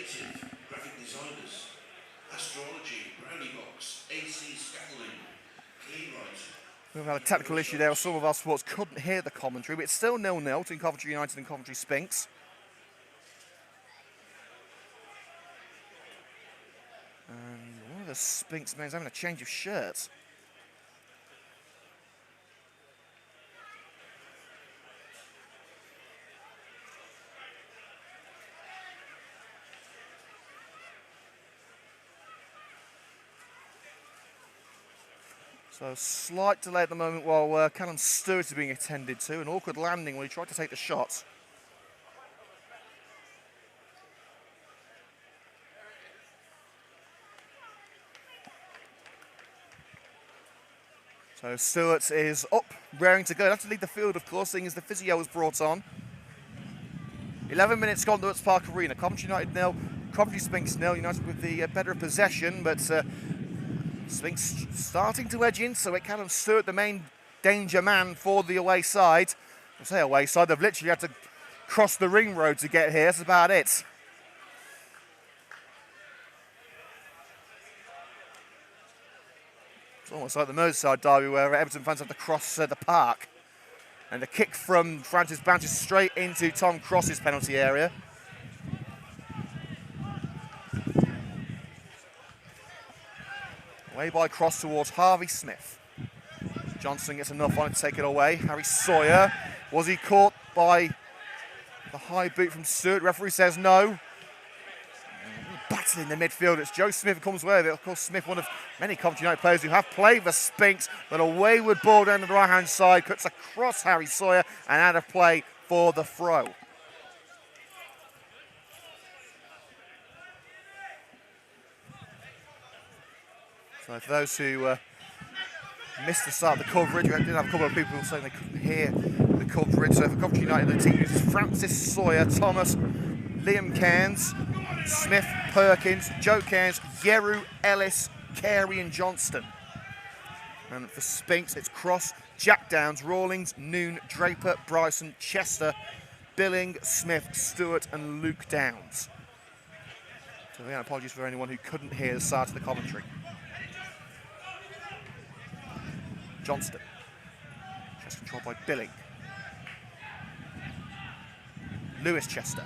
Creative, graphic designers, astrology, brownie box, AC scaffolding, playwright. We've had a technical issue there. Some of our supporters couldn't hear the commentary, but it's still 0-0 between Coventry United and Coventry Sphinx. And one of the Sphinx men is having a change of shirts. So slight delay at the moment while Callum Stewart is being attended to. An awkward landing when he tried to take the shot. So Stewart is up, raring to go. He'll have to lead the field, of course, seeing as the physio was brought on. 11 minutes gone to Park Arena. Coventry United 0, Coventry Sphinx 0. United with the better possession, but Sphinx starting to edge into it. Callum Stewart, the main danger man for the away side. I say away side, they've literally had to cross the ring road to get here. That's about it. It's almost like the Merseyside derby where Everton fans have to cross the park. And the kick from Francis bounces straight into Tom Cross's penalty area. Away by Cross towards Harvey Smith. Johnson gets enough on it to take it away. Harry Sawyer, was he caught by the high boot from Stewart? Referee says no. Battered in the midfield. It's Joe Smith who comes away with it. Of course, Smith, one of many Coventry United players who have played for Sphinx, but a wayward ball down the right-hand side cuts across Harry Sawyer and out of play for the throw. So for those who missed the start of the coverage, we did have a couple of people saying they couldn't hear the coverage. So for Coventry United, the team uses Francis Sawyer, Thomas, Liam Cairns, Smith, Perkins, Joe Cairns, Yeru, Ellis, Carey and Johnston. And for Sphinx, it's Cross, Jack Downs, Rawlings, Noon, Draper, Bryson, Chester, Billing, Smith, Stewart and Luke Downs. So again, apologies for anyone who couldn't hear the start of the commentary. Johnston. Chester controlled by Billing. Lewis Chester.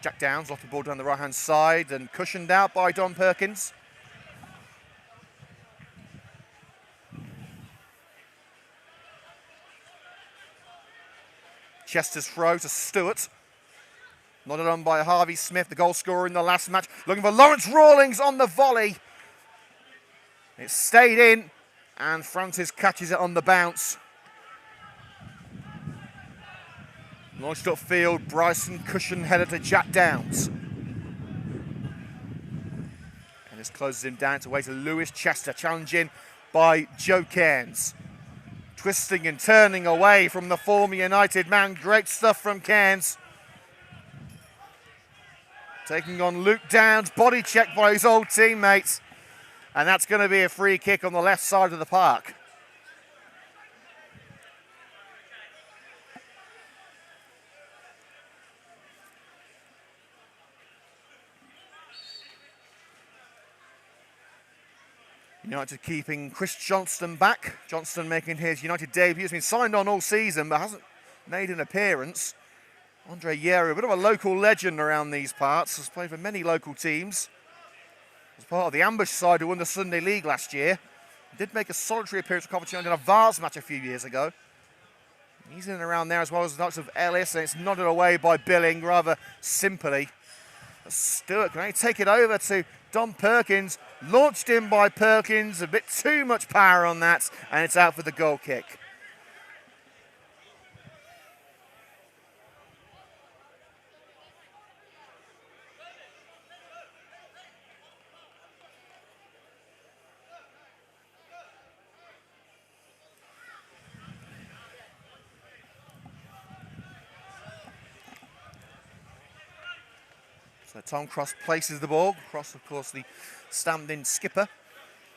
Jack Downs lost the ball down the right-hand side and cushioned out by Don Perkins. Chester's throw to Stewart. Nodded on by Harvey Smith, the goal scorer in the last match. Looking for Lawrence Rawlings on the volley. It stayed in and Francis catches it on the bounce. Launched upfield, Bryson cushion header to Jack Downs. And this closes him down to away to Lewis Chester, challenging by Joe Cairns. Twisting and turning away from the former United man. Great stuff from Cairns. Taking on Luke Downs, body checked by his old teammates. And that's going to be a free kick on the left side of the park. United keeping Chris Johnston back. Johnston making his United debut. He's been signed on all season, but hasn't made an appearance. Andre Yeru, a bit of a local legend around these parts. Has played for many local teams. Was part of the ambush side who won the Sunday League last year. Did make a solitary appearance for Coventry United in a Vars match a few years ago. He's in and around there as well as the likes of Ellis, and it's nodded away by Billing rather simply. But Stewart can only take it over to Don Perkins. Launched in by Perkins, a bit too much power on that, and it's out for the goal kick. So Tom Cross places the ball. Cross, of course, the stand-in skipper.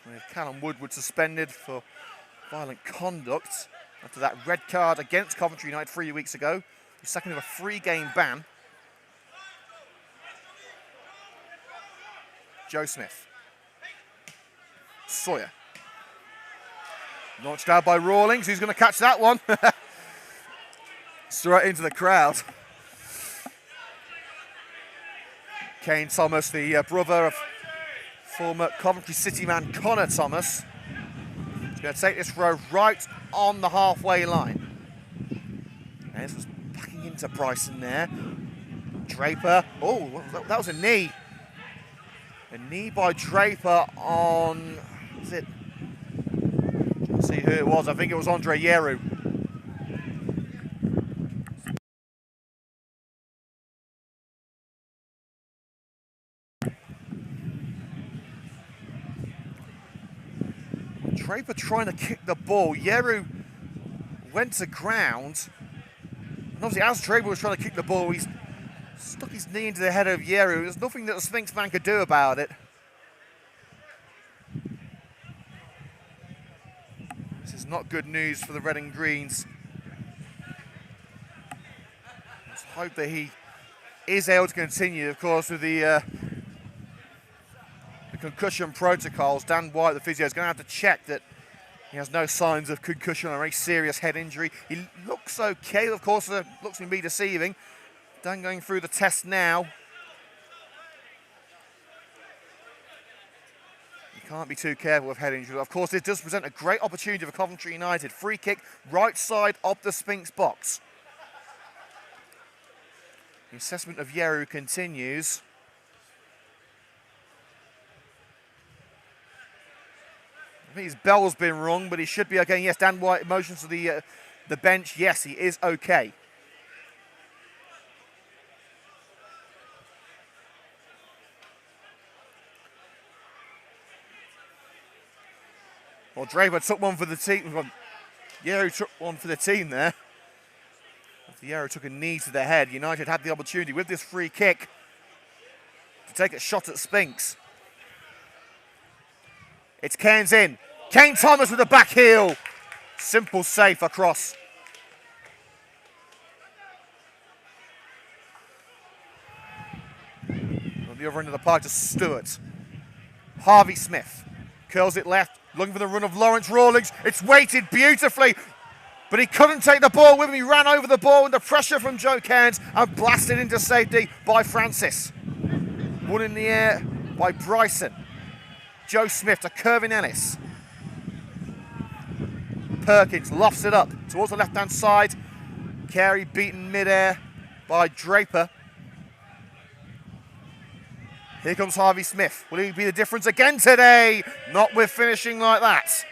With Callum Woodward suspended for violent conduct after that red card against Coventry United 3 weeks ago. The second of a 3-game ban. Joe Smith. Sawyer. Launched out by Rawlings. Who's going to catch that one? Straight into the crowd. Kane Thomas, the brother of former Coventry City man Connor Thomas, is going to take this throw right on the halfway line. And this was backing into Bryson there. Draper. Oh, that was a knee. A knee by Draper on, was it? Let's see who it was. I think it was Andre Yeru. Draper trying to kick the ball. Yeru went to ground. And obviously, as Draper was trying to kick the ball, he's stuck his knee into the head of Yeru. There's nothing that the Sphinx man could do about it. This is not good news for the Red and Greens. Let's hope that he is able to continue, of course, with the concussion protocols. Dan White, the physio, is going to have to check that he has no signs of concussion or any serious head injury. He looks okay, of course, looks to be deceiving. Dan going through the test now. You can't be too careful with head injury. Of course, this does present a great opportunity for Coventry United. Free kick, right side of the Sphinx box. The assessment of Yeru continues. I think his bell's been wrong, but he should be okay. Yes, Dan White motions to the bench. Yes, he is okay. Well, Draper took one for the team. Yeru took one for the team there. Yeru took a knee to the head. United had the opportunity with this free kick to take a shot at Sphinx. It's Kane's in. Kane Thomas with the back heel. Simple safe across. On the other end of the park to Stewart. Harvey Smith curls it left, looking for the run of Lawrence Rawlings. It's weighted beautifully, but he couldn't take the ball with him. He ran over the ball under pressure from Joe Cairns and blasted into safety by Francis. One in the air by Bryson. Joe Smith to Kervin Ellis. Perkins lofts it up towards the left-hand side. Carey beaten mid-air by Draper. Here comes Harvey Smith. Will he be the difference again today? Not with finishing like that.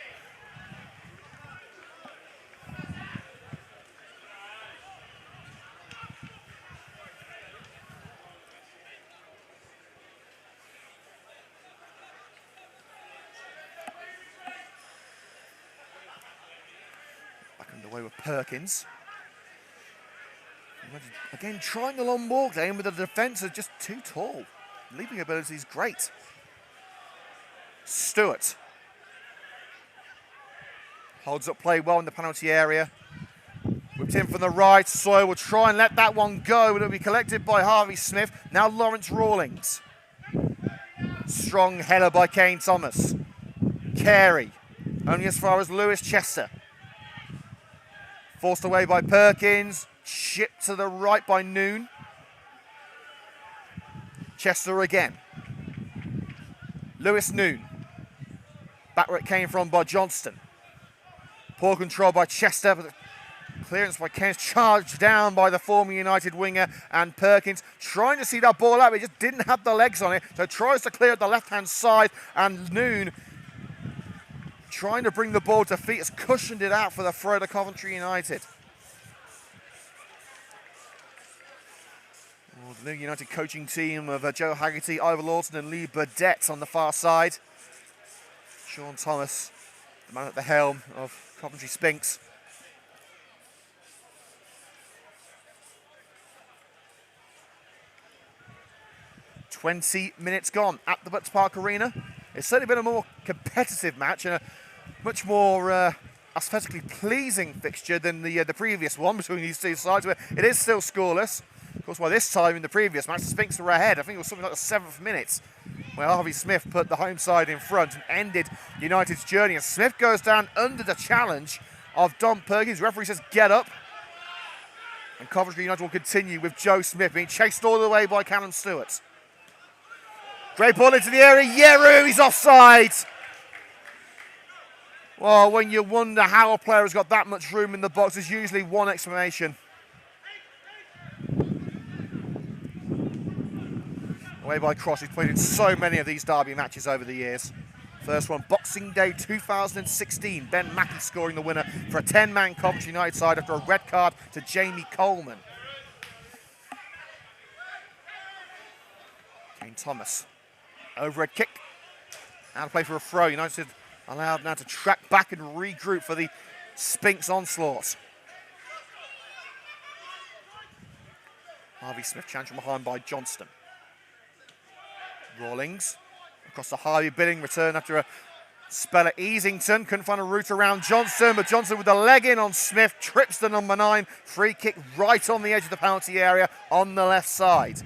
Away with Perkins. Again, trying the long ball game, but the defence are just too tall. Leaping ability is great. Stewart holds up play well in the penalty area. Whipped in from the right. Sawyer will try and let that one go, but it'll be collected by Harvey Smith. Now Lawrence Rawlings. Strong header by Kane Thomas. Carey, only as far as Lewis Chester. Forced away by Perkins. Chipped to the right by Noon. Chester again. Lewis Noon. Back where it came from by Johnston. Poor control by Chester, but the clearance by Keynes charged down by the former United winger, and Perkins trying to see that ball out, but he just didn't have the legs on it, so tries to clear at the left-hand side, and Noon trying to bring the ball to feet has cushioned it out for the throw to Coventry United. Well, the new United coaching team of Joe Haggerty, Ivor Lawson and Lee Burdett on the far side. Sean Thomas, the man at the helm of Coventry Sphinx. "20 minutes gone at the Butts Park Arena. It's certainly been a more competitive match and a much more aesthetically pleasing fixture than the previous one between these two sides, where it is still scoreless. Of course, by this time in the previous match, the Sphinx were ahead. I think it was something like the 7th minute, where Harvey Smith put the home side in front and ended United's journey. And Smith goes down under the challenge of Don Perkins. Referee says, get up. And Coventry United will continue with Joe Smith being chased all the way by Callum Stewart. Great ball into the area. Yeru, he's offside. Well, when you wonder how a player has got that much room in the box, there's usually one explanation. Away by Cross, who's played in so many of these derby matches over the years. First one, Boxing Day 2016. Ben Mackey scoring the winner for a 10-man Coventry United side after a red card to Jamie Coleman. Kane Thomas. Overhead kick. Now to play for a throw. United allowed now to track back and regroup for the Sphinx onslaught. Harvey Smith challenged from behind by Johnston. Rawlings across the Harvey Billing return after a spell at Easington. Couldn't find a route around Johnston, but Johnston with the leg in on Smith trips the number 9. Free kick right on the edge of the penalty area on the left side.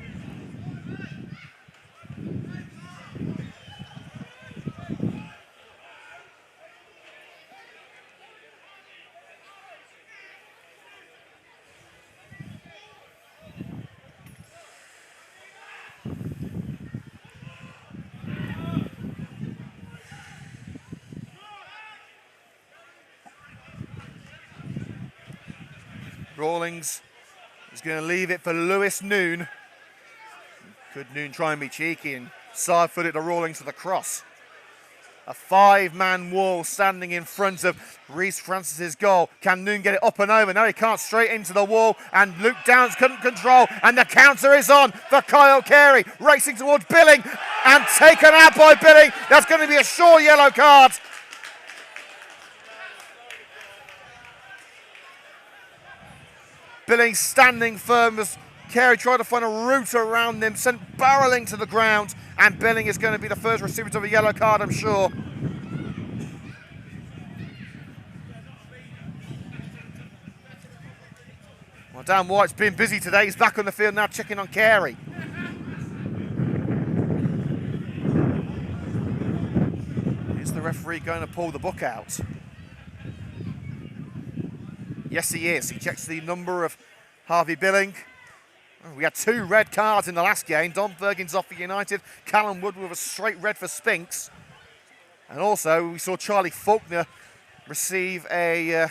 Rawlings is going to leave it for Lewis Noon. Could Noon try and be cheeky and side-foot it to Rawlings for the cross? A 5-man wall standing in front of Reece Francis's goal. Can Noon get it up and over? No, he can't. Straight into the wall, and Luke Downs couldn't control, and the counter is on for Kyle Carey, racing towards Billing, and taken out by Billing. That's going to be a sure yellow card. Billing standing firm as Carey tried to find a route around him, sent barrelling to the ground, and Billing is going to be the first recipient of a yellow card, I'm sure. Well, Dan White's been busy today. He's back on the field now, checking on Carey. Is the referee going to pull the book out? Yes, he is. He checks the number of Harvey Billing. Oh, we had 2 red cards in the last game. Don Perkins off for United. Callum Wood with a straight red for Sphinx. And also, we saw Charlie Faulkner receive a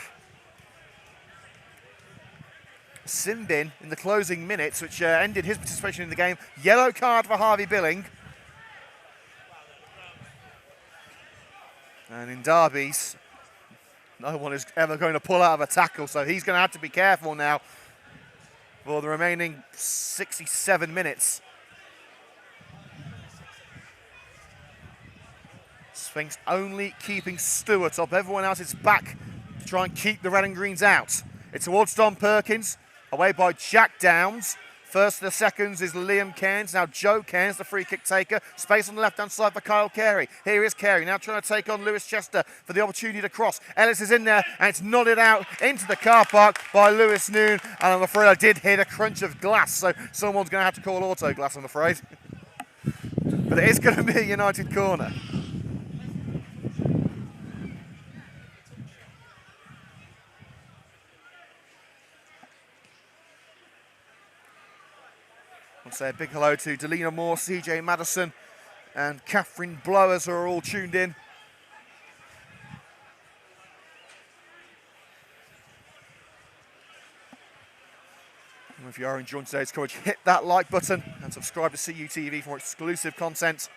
sin bin in the closing minutes, which ended his participation in the game. Yellow card for Harvey Billing. And in derbies, no one is ever going to pull out of a tackle, so he's going to have to be careful now for the remaining 67 minutes. Sphinx only keeping Stewart up. Everyone else is back to try and keep the red and greens out. It's towards Don Perkins, away by Jack Downs. First to the seconds is Liam Cairns. Now Joe Cairns, the free kick taker. Space on the left-hand side for Kyle Carey. Here is Carey, now trying to take on Lewis Chester for the opportunity to cross. Ellis is in there, and it's nodded out into the car park by Lewis Noon. And I'm afraid I did hear a crunch of glass, so someone's going to have to call auto glass, I'm afraid. But it is going to be a United corner. Say a big hello to Delina Moore, CJ Madison and Catherine Blowers, who are all tuned in. And if you are enjoying today's coverage, hit that like button and subscribe to CUTV for more exclusive content.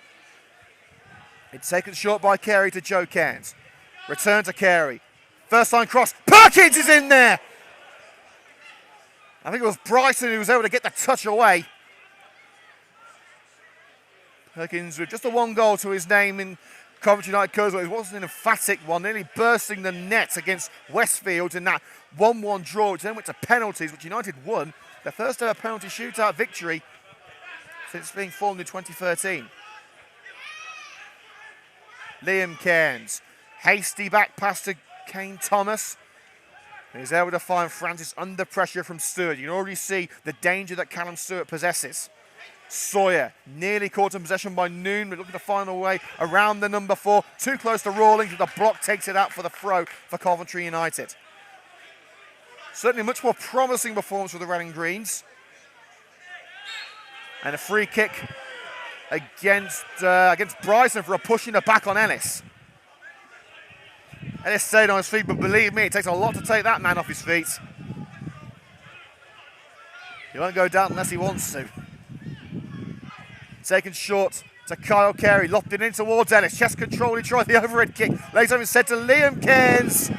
It's taken short by Carey to Joe Cairns. Return to Carey. First line cross. Perkins is in there! I think it was Bryson who was able to get the touch away. Perkins with just a 1 goal to his name in Coventry United colours. It wasn't an emphatic one, nearly bursting the net against Westfield in that 1-1 draw, which then went to penalties, which United won their first ever penalty shootout victory since being formed in 2013. Liam Cairns, hasty back pass to Kane Thomas. He's able to find Francis under pressure from Stewart. You can already see the danger that Callum Stewart possesses. Sawyer nearly caught in possession by Noon, but looking to find a way around the number 4. Too close to Rawlings, but the block takes it out for the throw for Coventry United. Certainly a much more promising performance for the Red and Greens. And a free kick against Bryson for a push in the back on Ellis. Ellis stayed on his feet, but believe me, it takes a lot to take that man off his feet. He won't go down unless he wants to. Taken short to Kyle Carey, lopped it in towards Ellis. Chest control, he tried the overhead kick. Lays over instead to Liam Cairns.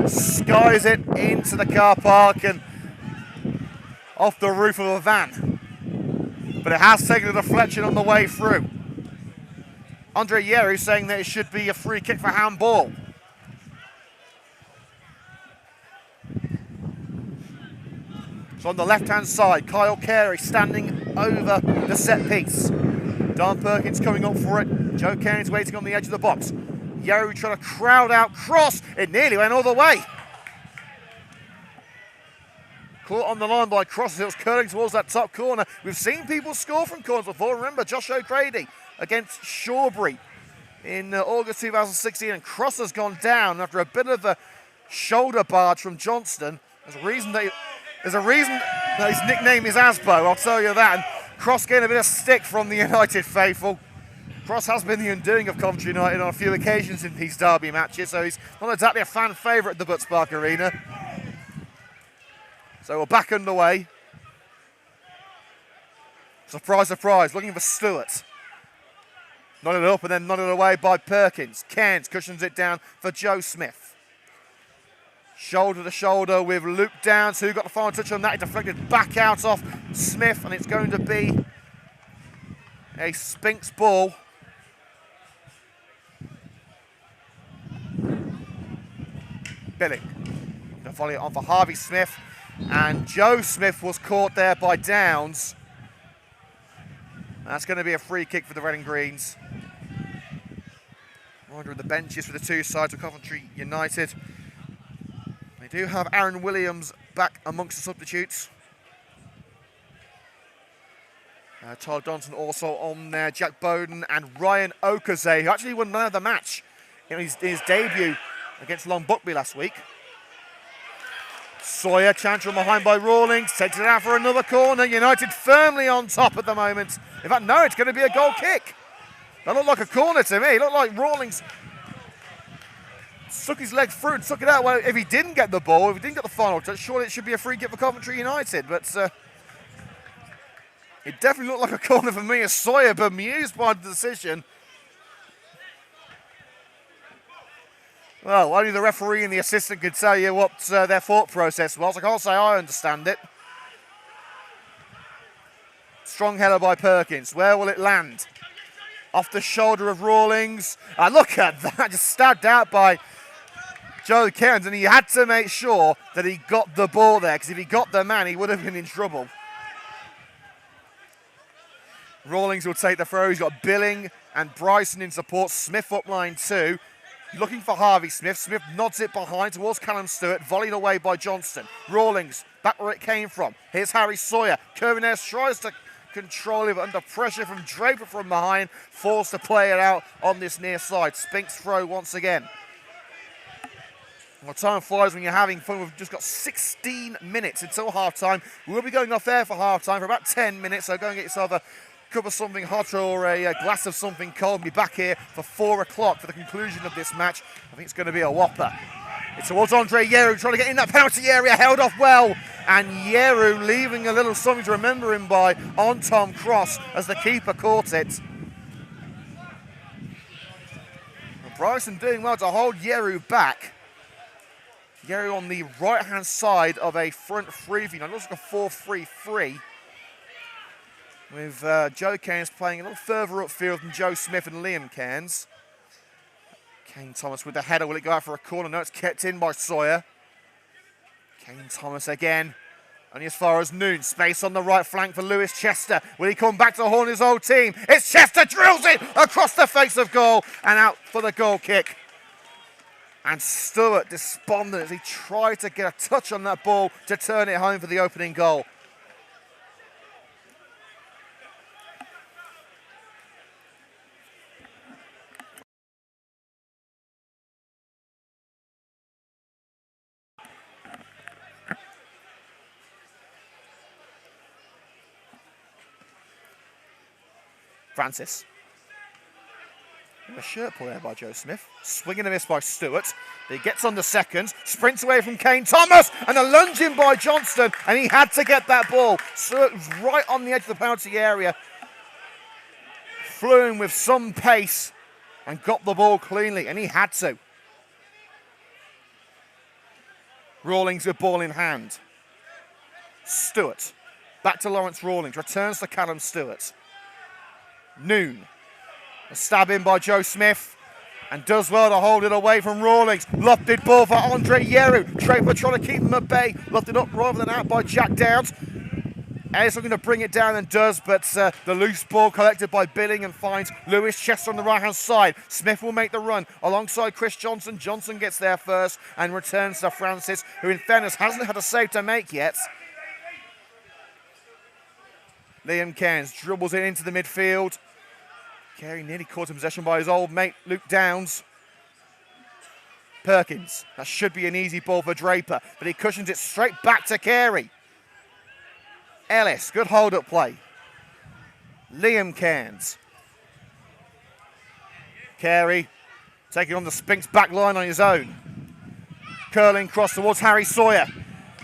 Skies it into the car park and off the roof of a van. But it has taken a deflection on the way through. Andre Yeru saying that it should be a free kick for handball. So on the left-hand side, Kyle Carey standing over the set piece. Don Perkins coming up for it. Joe Cairns waiting on the edge of the box. Yeru trying to crowd out cross. It nearly went all the way. Caught on the line by Cross. It was curling towards that top corner. We've seen people score from corners before. Remember Josh O'Grady against Shawbury in August 2016. And Cross has gone down after a bit of a shoulder barge from Johnston. There's a reason that his nickname is Asbo, I'll tell you that. And Cross getting a bit of stick from the United faithful. Cross has been the undoing of Coventry United on a few occasions in these derby matches, so he's not exactly a fan favourite at the Butts Park Arena. So we're back underway. Surprise, surprise, looking for Stewart. Nodded up and then nodded away by Perkins. Cairns cushions it down for Joe Smith. Shoulder to shoulder with Luke Downs, who got the final touch on that. It deflected back out off Smith, and it's going to be a Sphinx ball. Billing going to volley it on for Harvey Smith, and Joe Smith was caught there by Downs. That's going to be a free kick for the Red and Greens. Under the benches for the two sides of Coventry United. They do have Aaron Williams back amongst the substitutes. Todd Johnson also on there. Jack Bowden and Ryan Okaze, who actually won man of the match in his debut against Long Buckby last week. Sawyer, chance from behind by Rawlings, takes it out for another corner. United firmly on top at the moment. In fact, no, it's going to be a goal kick. That looked like a corner to me. It looked like Rawlings stuck his leg through and took it out. Well, if he didn't get the ball, if he didn't get the final touch, surely it should be a free kick for Coventry United. But it definitely looked like a corner for me as Sawyer, bemused by the decision. Well, only the referee and the assistant could tell you what their thought process was. I can't say I understand it. Strong header by Perkins. Where will it land? Off the shoulder of Rawlings. And look at that, just stabbed out by Joe Cairns, and he had to make sure that he got the ball there, because if he got the man, he would have been in trouble. Rawlings will take the throw. He's got Billing and Bryson in support. Smith up line 2. Looking for Harvey Smith. Smith nods it behind towards Callum Stewart, volleyed away by Johnston. Rawlings, back where it came from. Here's Harry Sawyer. Curvin tries to control it, but under pressure from Draper from behind, forced to play it out on this near side. Sphinx throw once again. Well, time flies when you're having fun. We've just got 16 minutes until half-time. We'll be going off air for half-time for about 10 minutes, so go and get yourself a cup of something hot or a glass of something cold. We'll be back here for 4 o'clock for the conclusion of this match. I think it's going to be a whopper. It's towards Andre Yeru, trying to get in that penalty area, held off well. And Yeru leaving a little something to remember him by on Tom Cross as the keeper caught it. And Bryson doing well to hold Yeru back. Yeru on the right-hand side of a front three. It looks like a 4-3-3. With Joe Cairns playing a little further upfield than Joe Smith and Liam Cairns. Kane Thomas with the header. Will it go out for a corner? No, it's kept in by Sawyer. Kane Thomas again. Only as far as Noon. Space on the right flank for Lewis Chester. Will he come back to horn his old team? It's Chester, drills it across the face of goal and out for the goal kick. And Stewart despondent as he tried to get a touch on that ball to turn it home for the opening goal. Francis. A shirt pull there by Joe Smith. Swing and a miss by Stewart. He gets on the second, sprints away from Kane Thomas, and a lunge in by Johnston, and he had to get that ball. Stewart was right on the edge of the penalty area. Flew in with some pace and got the ball cleanly, and he had to. Rawlings with ball in hand. Stewart. Back to Lawrence Rawlings. Returns to Callum Stewart. Noon. A stab in by Joe Smith. And does well to hold it away from Rawlings. Lofted ball for Andre Yeru. Draper trying to keep him at bay. Lofted up rather than out by Jack Downs. Ellis looking to bring it down and does, but the loose ball collected by Billing and finds Lewis Chester on the right-hand side. Smith will make the run alongside Chris Johnson. Johnson gets there first and returns to Francis, who in fairness hasn't had a save to make yet. Liam Cairns dribbles it into the midfield. Carey nearly caught in possession by his old mate Luke Downs. Perkins, that should be an easy ball for Draper, but he cushions it straight back to Carey. Ellis, good hold-up play. Liam Cairns. Carey taking on the Sphinx back line on his own. Curling cross towards Harry Sawyer.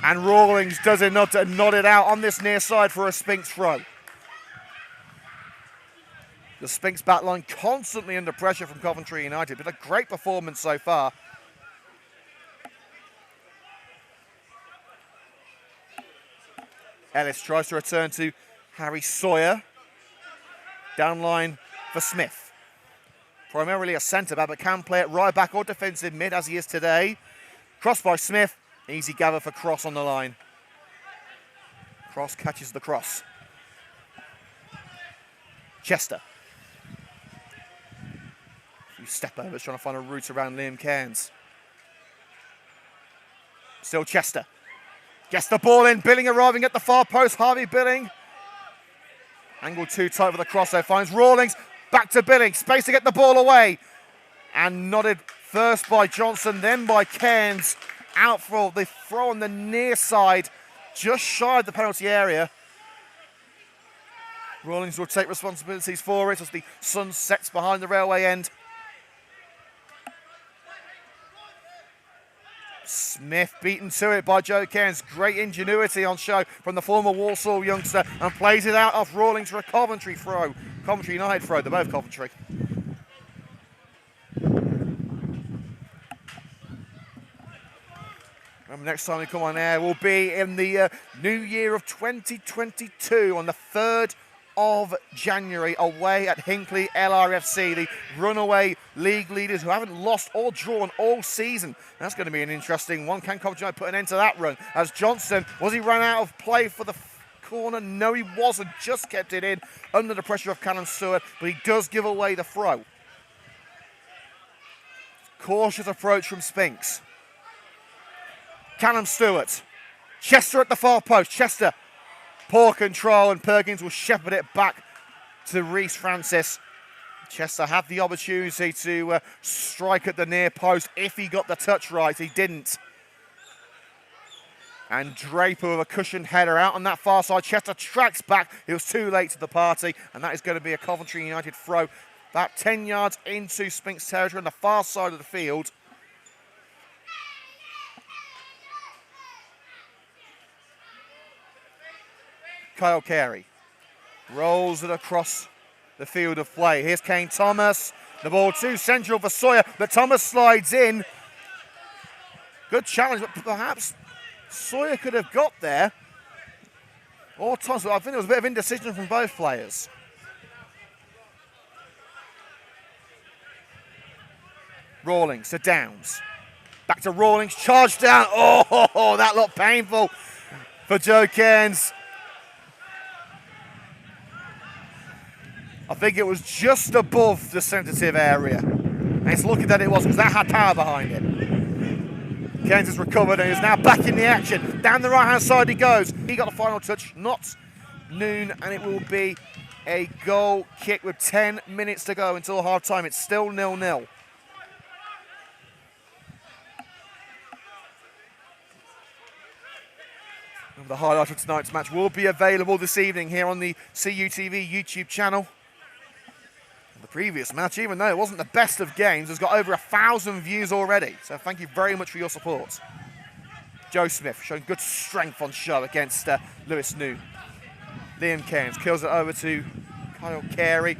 And Rawlings does enough to nod it out on this near side for a Sphinx throw. The Sphinx back line constantly under pressure from Coventry United, but a great performance so far. Ellis tries to return to Harry Sawyer. Down line for Smith. Primarily a centre-back, but can play it right back or defensive mid as he is today. Cross by Smith. Easy gather for Cross on the line. Cross catches the cross. Chester. A few step-overs trying to find a route around Liam Cairns. Still Chester. Gets the ball in, Billing arriving at the far post, Harvey Billing. Angle too tight for the cross, though, finds Rawlings, back to Billing, space to get the ball away. And nodded first by Johnson, then by Cairns. Out for the throw on the near side, just shy of the penalty area. Rawlings will take responsibilities for it as the sun sets behind the railway end. Smith beaten to it by Joe Cairns. Great ingenuity on show from the former Walsall youngster and plays it out off Rawlings for a Coventry throw. Coventry United throw, they're both Coventry. Remember, next time we come on air will be in the new year of 2022 on the 3rd of January away at Hinckley LRFC, the runaway league leaders who haven't lost or drawn all season. That's going to be an interesting one. Can Coventry put an end to that run? As Johnson, was he run out of play for the corner? No, he wasn't. Just kept it in under the pressure of Callum Stewart, but he does give away the throw. Cautious approach from Sphinx. Callum Stewart. Chester at the far post. Chester. Poor control, and Perkins will shepherd it back to Reece Francis. Chester had the opportunity to strike at the near post if he got the touch right. He didn't. And Draper with a cushioned header out on that far side. Chester tracks back. He was too late to the party, and that is going to be a Coventry United throw. About 10 yards into Sphinx territory on the far side of the field. Kyle Carey rolls it across the field of play. Here's Kane Thomas. The ball too central for Sawyer, but Thomas slides in. Good challenge, but perhaps Sawyer could have got there. Or Thomas, but I think there was a bit of indecision from both players. Rawlings to Downs. Back to Rawlings, charged down. Oh, that looked painful for Joe Cairns. I think it was just above the sensitive area. And it's looking that it was because that had power behind it. Cairns has recovered and is now back in the action. Down the right-hand side he goes. He got the final touch, not Noon, and it will be a goal kick with 10 minutes to go until half-time. It's still 0-0. The highlight of tonight's match will be available this evening here on the CUTV YouTube channel. The previous match, even though it wasn't the best of games, has got over 1,000 views already. So thank you very much for your support. Joe Smith showing good strength on show against Lewis Noon. Liam Cairns kills it over to Kyle Carey.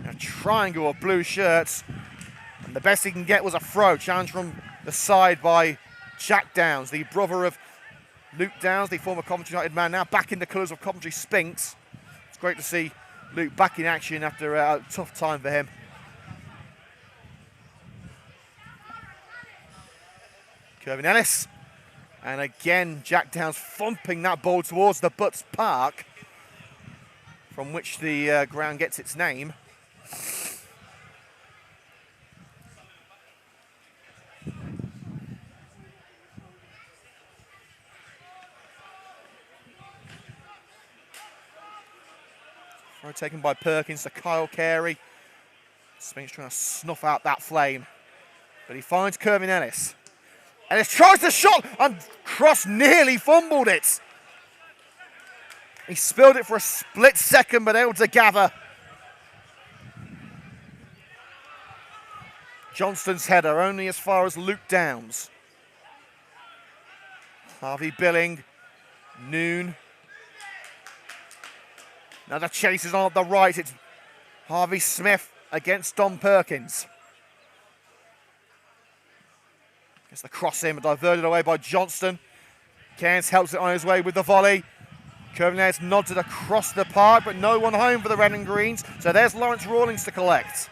A triangle of blue shirts. And the best he can get was a throw. Challenge from the side by Jack Downs, the brother of Luke Downs, the former Coventry United man, now back in the colours of Coventry Sphinx. It's great to see Luke back in action after a tough time for him. Kervin Ellis. And again, Jack Downs thumping that ball towards the Butts Park, from which the ground gets its name. Throw taken by Perkins to Kyle Carey. Sphinx trying to snuff out that flame, but he finds Kervin Ellis. Ellis tries the shot, and Cross nearly fumbled it. He spilled it for a split second, but able to gather. Johnston's header only as far as Luke Downs. Harvey Billing, Noon. Now the chase is on at the right. It's Harvey Smith against Don Perkins. Gets the cross in, but diverted away by Johnston. Cairns helps it on his way with the volley. Kervin Ellis nods it across the park, but no one home for the Red and Greens. So there's Lawrence Rawlings to collect.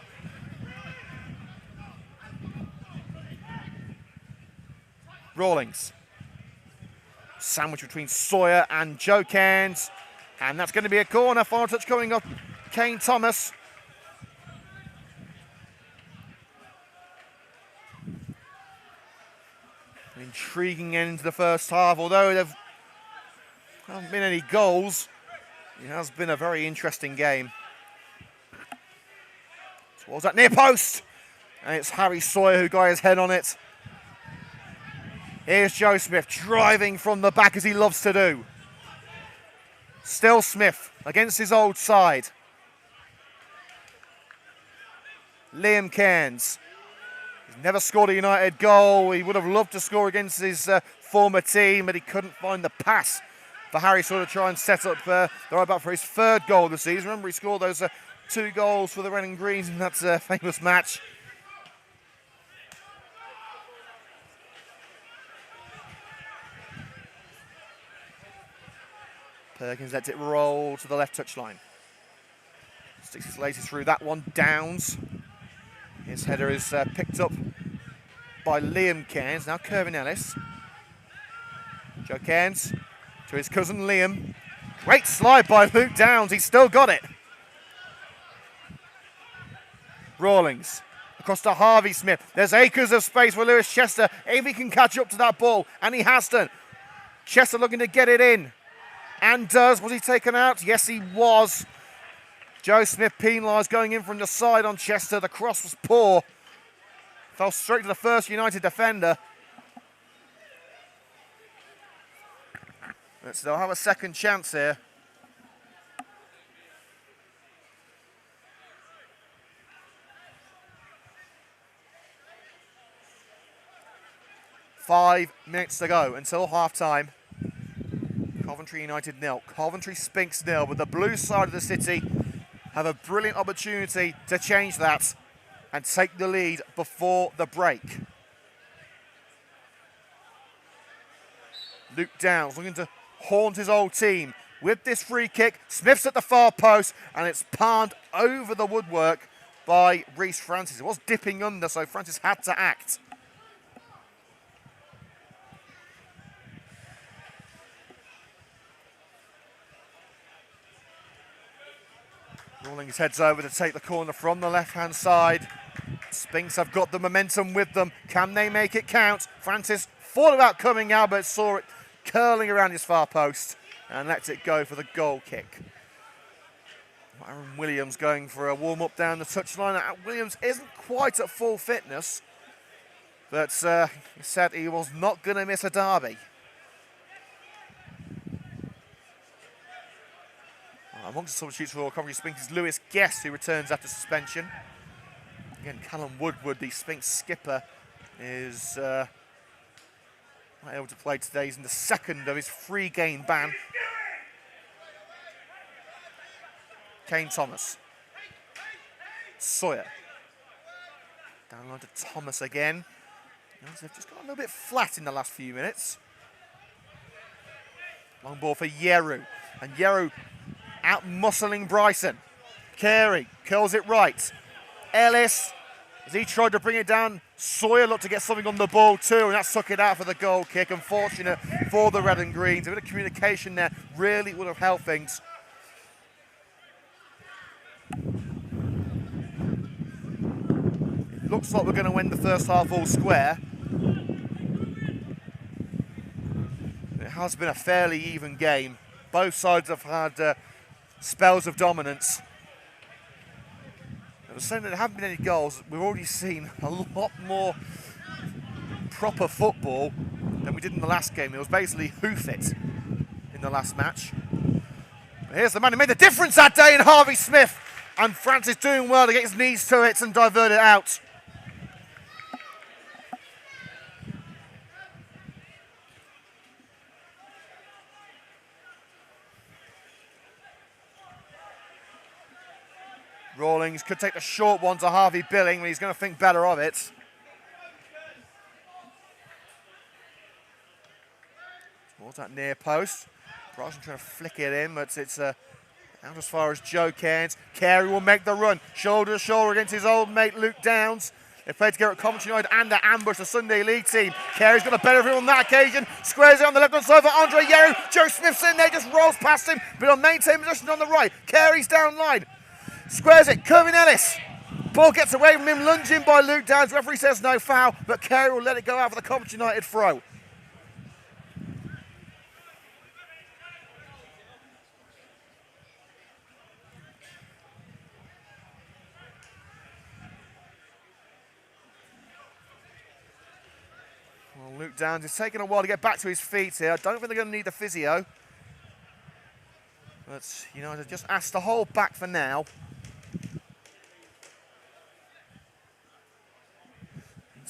Rawlings. Sandwich between Sawyer and Joe Cairns. And that's going to be a corner. Final touch coming up. Kane Thomas. An intriguing end to the first half. Although there haven't been any goals, it has been a very interesting game. Towards that near post. And it's Harry Sawyer who got his head on it. Here's Joe Smith driving from the back as he loves to do. Still Smith against his old side. Liam Cairns. He's never scored a United goal. He would have loved to score against his former team, but he couldn't find the pass for Harry Sawyer to try and set up the right back for his third goal of the season. Remember, he scored those 2 goals for the Red and Greens in that famous match. Perkins lets it roll to the left touchline. Sticks his latest through that one. Downs. His header is picked up by Liam Cairns. Now Kervin Ellis. Joe Cairns to his cousin Liam. Great slide by Luke Downs. He's still got it. Rawlings across to Harvey Smith. There's acres of space for Lewis Chester if he can catch up to that ball, and he has to. Chester looking to get it in. And does. Was he taken out? Yes, he was. Joe Smith penalised going in from the side on Chester. The cross was poor. Fell straight to the first United defender. But they'll have a second chance here. Five minutes to go until half-time. Coventry United 0, Coventry Sphinx 0, but the blue side of the city have a brilliant opportunity to change that and take the lead before the break. Luke Downs looking to haunt his old team with this free kick. Smith's at the far post, and it's palmed over the woodwork by Reece Francis. It was dipping under, so Francis had to act. Rawlings heads over to take the corner from the left-hand side. Sphinx have got the momentum with them. Can they make it count? Francis thought about coming out, but saw it curling around his far post and lets it go for the goal kick. Aaron Williams going for a warm-up down the touchline. Williams isn't quite at full fitness, but he said he was not going to miss a derby. Amongst the substitutes for Coventry Sphinx is Lewis Guest, who returns after suspension. Again, Callum Woodward, the Sphinx skipper, is not able to play today. He's in the second of his 3-game ban. Kane Thomas. Sawyer. Down line to Thomas again. They've just got a little bit flat in the last few minutes. Long ball for Yeru. And Yeru out-muscling Bryson. Carey curls it right. Ellis, as he tried to bring it down, Sawyer looked to get something on the ball too, and that took it out for the goal kick. Unfortunate for the Red and Greens. A bit of communication there really would have helped things. It looks like we're going to win the first half all square. It has been a fairly even game. Both sides have had spells of dominance. I was saying that there haven't been any goals. We've already seen a lot more proper football than we did in the last game. It was basically hoof it in the last match. But here's the man who made the difference that day in Harvey Smith. And Francis doing well to get his knees to it and divert it out. Rawlings could take the short one to Harvey Billing, but he's going to think better of it. Towards that near post. Bryson trying to flick it in, but it's out as far as Joe Cairns. Carey will make the run, shoulder to shoulder against his old mate Luke Downs. They played together at Coventry United and at Ambush, the Sunday League team. Carey's got a better of him on that occasion. Squares it on the left-hand side for Andre Yeru. Joe Smith's in there, just rolls past him, but on maintain position on the right. Carey's down line. Squares it, Kervin Ellis. Ball gets away from him, lunged in by Luke Downs. Referee says no foul, but Carey will let it go out for the Coventry United throw. Well, Luke Downs is taking a while to get back to his feet here. I don't think they're going to need the physio. But, you know, they're just asked to hold back for now.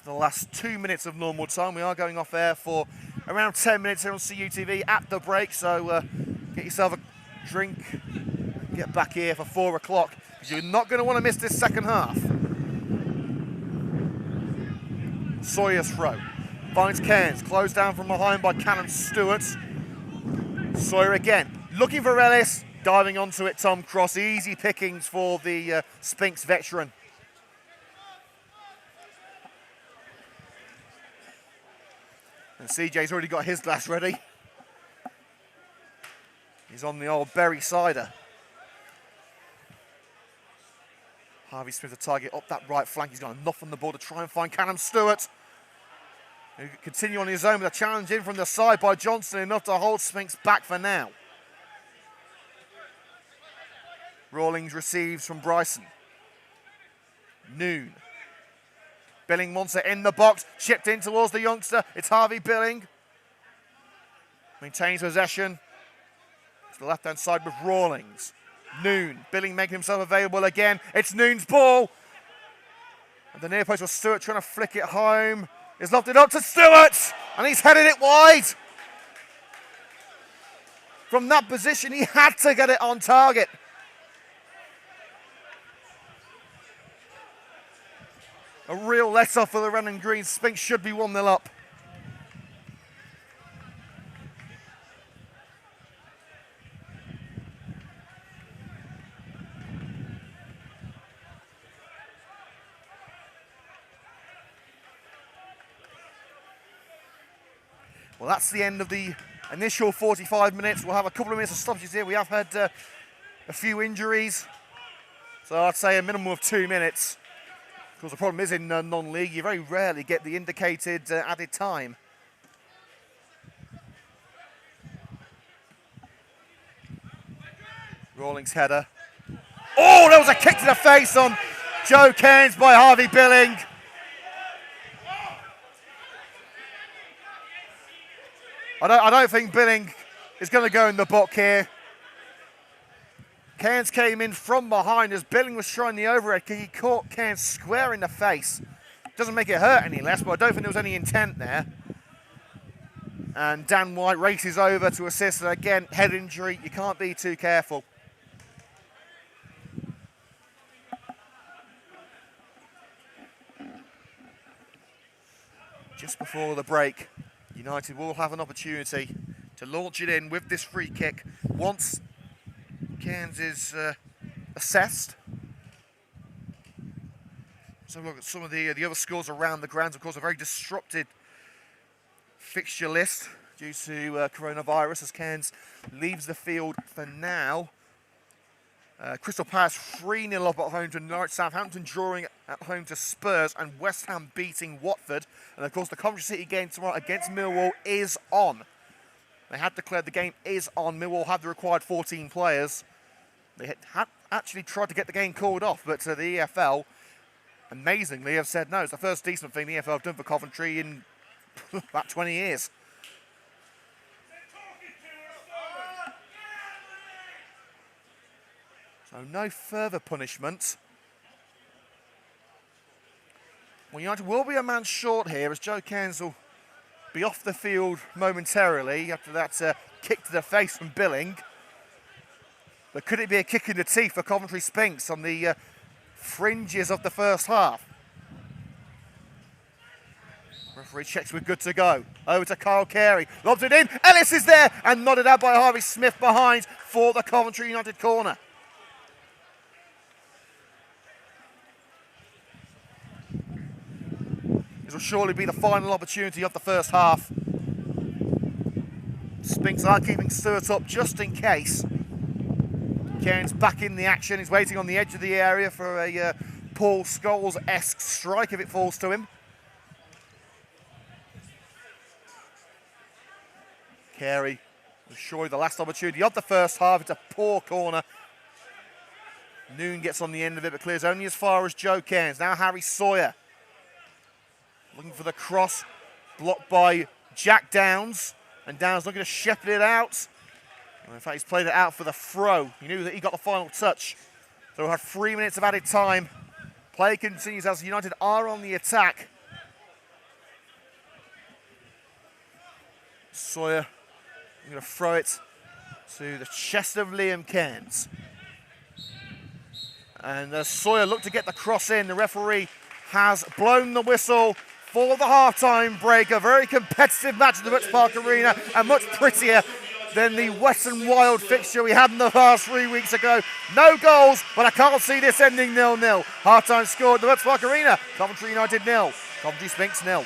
The last 2 minutes of normal time. We are going off air for around 10 minutes here on CUTV at the break, so get yourself a drink, get back here for 4 o'clock, because you're not going to want to miss this second half. Sawyer's throw. Finds Cairns, closed down from behind by Callum Stewart. Sawyer again, looking for Ellis, diving onto it, Tom Cross. Easy pickings for the Sphinx veteran. And CJ's already got his glass ready. He's on the old berry cider. Harvey Smith the target up that right flank. He's got enough on the ball to try and find Callum Stewart, who can continue on his own with a challenge in from the side by Johnson, enough to hold Sphinx back for now. Rawlings receives from Bryson. Noon. Billing wants it in the box, chipped in towards the youngster. It's Harvey Billing. Maintains possession. To the left-hand side with Rawlings. Noon. Billing making himself available again. It's Noon's ball. And the near post was Stewart trying to flick it home. He's lofted it up to Stewart. And he's headed it wide. From that position, he had to get it on target. A real let-off for the Red and Green. Sphinx should be 1-0 up. Well, that's the end of the initial 45 minutes. We'll have a couple of minutes of stoppages here. We have had a few injuries, so I'd say a minimum of 2 minutes. Of course, the problem is in non-league, you very rarely get the indicated added time. Rawlings header. Oh, there was a kick to the face on Joe Cairns by Harvey Billing. I don't think Billing is going to go in the book here. Cairns came in from behind as Billing was trying the overhead kick. He caught Cairns square in the face. Doesn't make it hurt any less, but I don't think there was any intent there. And Dan White races over to assist. And again, head injury, you can't be too careful. Just before the break, United will have an opportunity to launch it in with this free kick once Cairns is assessed. So look at some of the other scores around the grounds. Of course, a very disrupted fixture list due to coronavirus as Cairns leaves the field for now. Crystal Palace 3-0 up at home to Norwich, Southampton drawing at home to Spurs, and West Ham beating Watford. And of course the Coventry City game tomorrow against Millwall is on. They had declared the game is on. Millwall had the required 14 players. They had actually tried to get the game called off, but the EFL amazingly have said no. It's the first decent thing the EFL have done for Coventry in about 20 years. So no further punishment. Well, United will be a man short here as Joe Cairns will be off the field momentarily after that kick to the face from Billing. But could it be a kick in the teeth for Coventry Sphinx on the fringes of the first half? Referee checks we're good to go. Over to Kyle Carey. Lobs it in. Ellis is there and nodded out by Harvey Smith behind for the Coventry United corner. This will surely be the final opportunity of the first half. Sphinx are keeping Stewart up just in case. Cairns back in the action. He's waiting on the edge of the area for a Paul Scholes-esque strike if it falls to him. Carey, surely the last opportunity of the first half. It's a poor corner. Noon gets on the end of it, but clears only as far as Joe Cairns. Now Harry Sawyer. Looking for the cross, blocked by Jack Downs. And Downs looking to shepherd it out. And in fact, he's played it out for the throw. He knew that he got the final touch. So we'll have 3 minutes of added time. Play continues as United are on the attack. Sawyer going to throw it to the chest of Liam Cairns. And Sawyer looked to get the cross in. The referee has blown the whistle for the half-time break. A very competitive match at the Vets Park Arena and much prettier than the Western Wild fixture we had in the past 3 weeks ago. No goals, but I can't see this ending 0-0. Half-time score at the Vets Park Arena. Coventry United 0, Coventry Sphinx 0.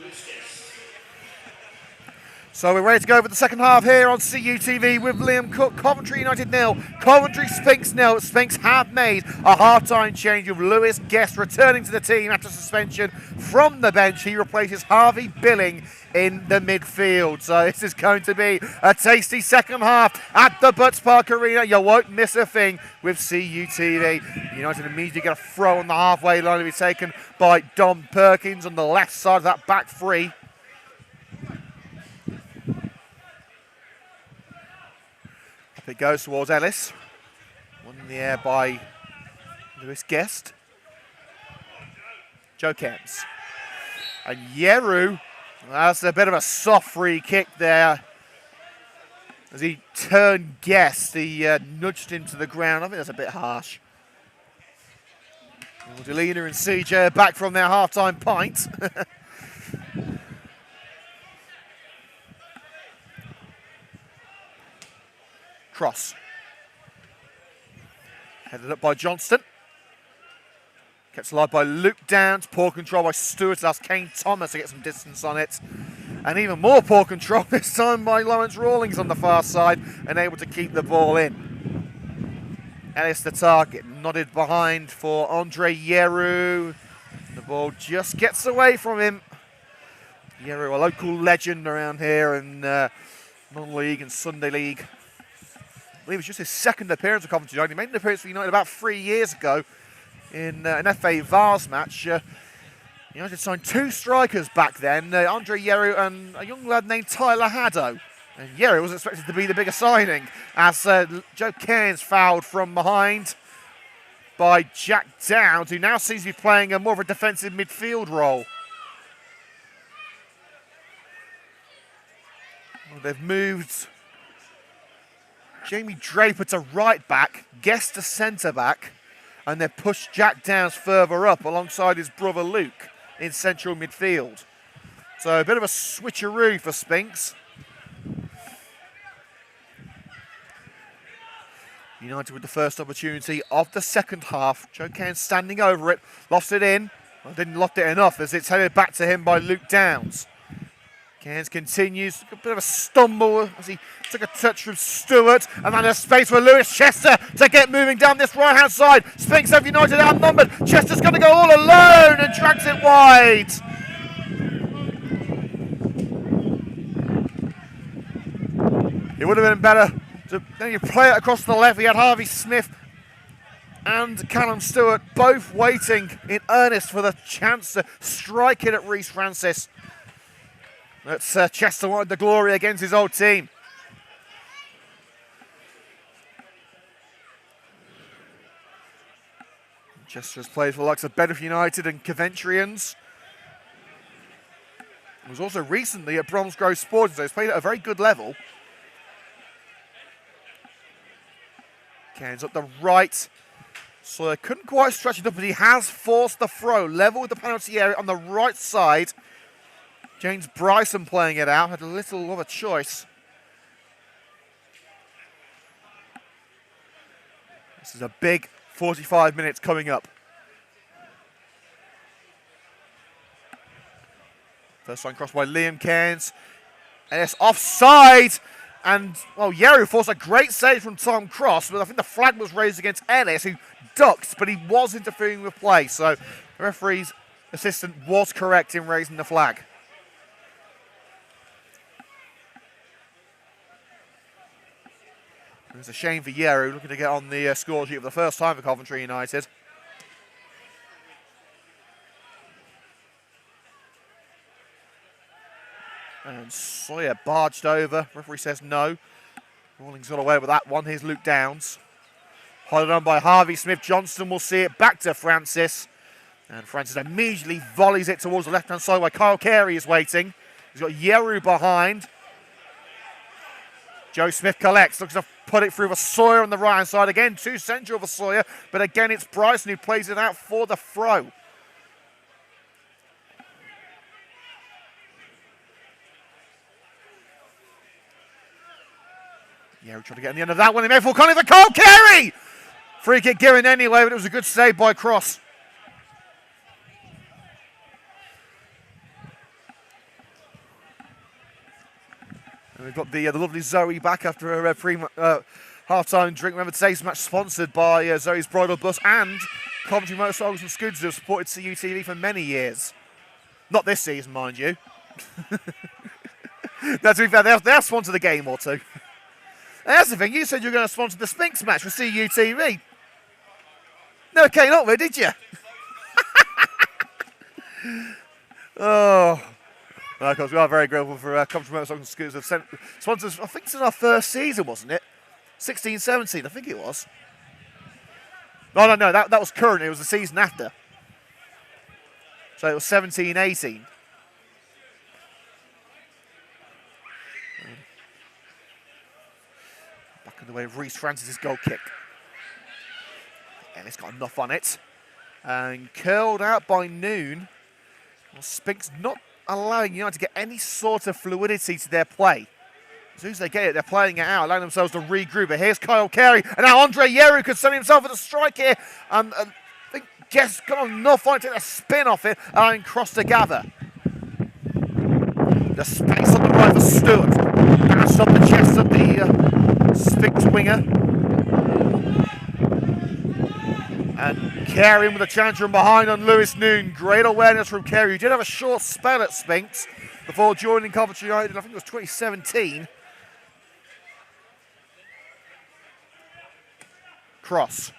Lewis Guest. So we're ready to go for the second half here on CUTV with Liam Cook. Coventry United 0, Coventry Sphinx 0. Sphinx have made a half-time change with Lewis Guest returning to the team after suspension from the bench. He replaces Harvey Billing in the midfield. So this is going to be a tasty second half at the Butts Park Arena. You won't miss a thing with CUTV. United immediately get a throw on the halfway line to be taken by Dom Perkins on the left side of that back three. It goes towards Ellis. Won in the air by Lewis Guest. Joe Cairns. And Yeru, that's a bit of a soft free kick there. As he turned Guest, he nudged him to the ground. I think that's a bit harsh. Delina and CJ are back from their half-time pint. Cross. Headed up by Johnston. Kept alive by Luke Downs. Poor control by Stewart. That's Kane Thomas to get some distance on it. And even more poor control this time by Lawrence Rawlings on the far side and able to keep the ball in. Ellis the target. Nodded behind for Andre Yeru. The ball just gets away from him. Yeru, a local legend around here in non-league and Sunday League. I believe it was just his second appearance at Coventry United. He made an appearance for United about 3 years ago in an FA Vars match. United signed two strikers back then, Andre Yeru and a young lad named Tyler Haddo. And Yeru was expected to be the bigger signing as Joe Cairns fouled from behind by Jack Downs, who now seems to be playing a more of a defensive midfield role. Well, they've moved Jamie Draper to right back, Guest to centre back, and they've pushed Jack Downs further up alongside his brother Luke in central midfield. So a bit of a switcheroo for Sphinx. United with the first opportunity of the second half. Joe Cairns standing over it, lost it in. Well, didn't loft it enough as it's headed back to him by Luke Downs. Cairns continues, a bit of a stumble as he took a touch from Stewart, and then there's space for Lewis Chester to get moving down this right-hand side. Sphinx have United outnumbered. Chester's going to go all alone and drags it wide. It would have been better to then you play it across the left. We had Harvey Smith and Callum Stewart both waiting in earnest for the chance to strike it at Reece Francis. That's Chester wanted the glory against his old team. Chester has played for the likes of Bedford United and Coventrians. He was also recently at Bromsgrove Sporting, so he's played at a very good level. Cairns up the right. So they couldn't quite stretch it up, but he has forced the throw. Level with the penalty area on the right side. James Bryson playing it out, had a little of a choice. This is a big 45 minutes coming up. First line crossed by Liam Cairns. And it's offside. And, well, Yeru forced a great save from Tom Cross, but I think the flag was raised against Ellis, who ducked, but he was interfering with play. So the referee's assistant was correct in raising the flag. It's a shame for Yeru, looking to get on the score sheet for the first time for Coventry United. And Sawyer barged over. Referee says no. Rawlings got away with that one. Here's Luke Downs. Holded on by Harvey Smith. Johnston will see it back to Francis. And Francis immediately volleys it towards the left-hand side where Kyle Carey is waiting. He's got Yeru behind. Joe Smith collects, looks to put it through for Sawyer on the right-hand side. Again, too central for Sawyer, but again it's Bryson who plays it out for the throw. Yeah, we tried to get in the end of that one. He made full contact for Kyle Carey! Free kick given anyway, but it was a good save by Cross. And we've got the lovely Zoe back after her half-time drink. Remember, today's match sponsored by Zoe's Bridal Bus and Coventry Motorcycles and Scooters, who have supported CUTV for many years. Not this season, mind you. Now, to be fair, they'll sponsor the game or two. And that's the thing, you said you were going to sponsor the Sphinx match for CUTV. No, came up with, did you? Oh. Well, of course, we are very grateful for Coventry Motorcycles and Scooters have sent sponsors. I think it's in our first season, wasn't it? 16-17, I think it was. No, that was current. It was the season after. So it was 17-18. Back in the way of Reece Francis' goal kick. And it's got enough on it. And curled out by Noon. Well, Sphinx not allowing United to get any sort of fluidity to their play. As soon as they get it, they're playing it out, allowing themselves to regroup. But here's Kyle Carey, and now Andre Yeru could send himself with a strike here. And I think Guest's got enough on it to take a spin off it, allowing Cross to gather. The space on the right for Stewart. Bounced up the chest of the Sphinx winger. And Carey with a challenge from behind on Lewis Noon. Great awareness from Carey, who did have a short spell at Sphinx before joining Coventry United. I think it was 2017. Cross.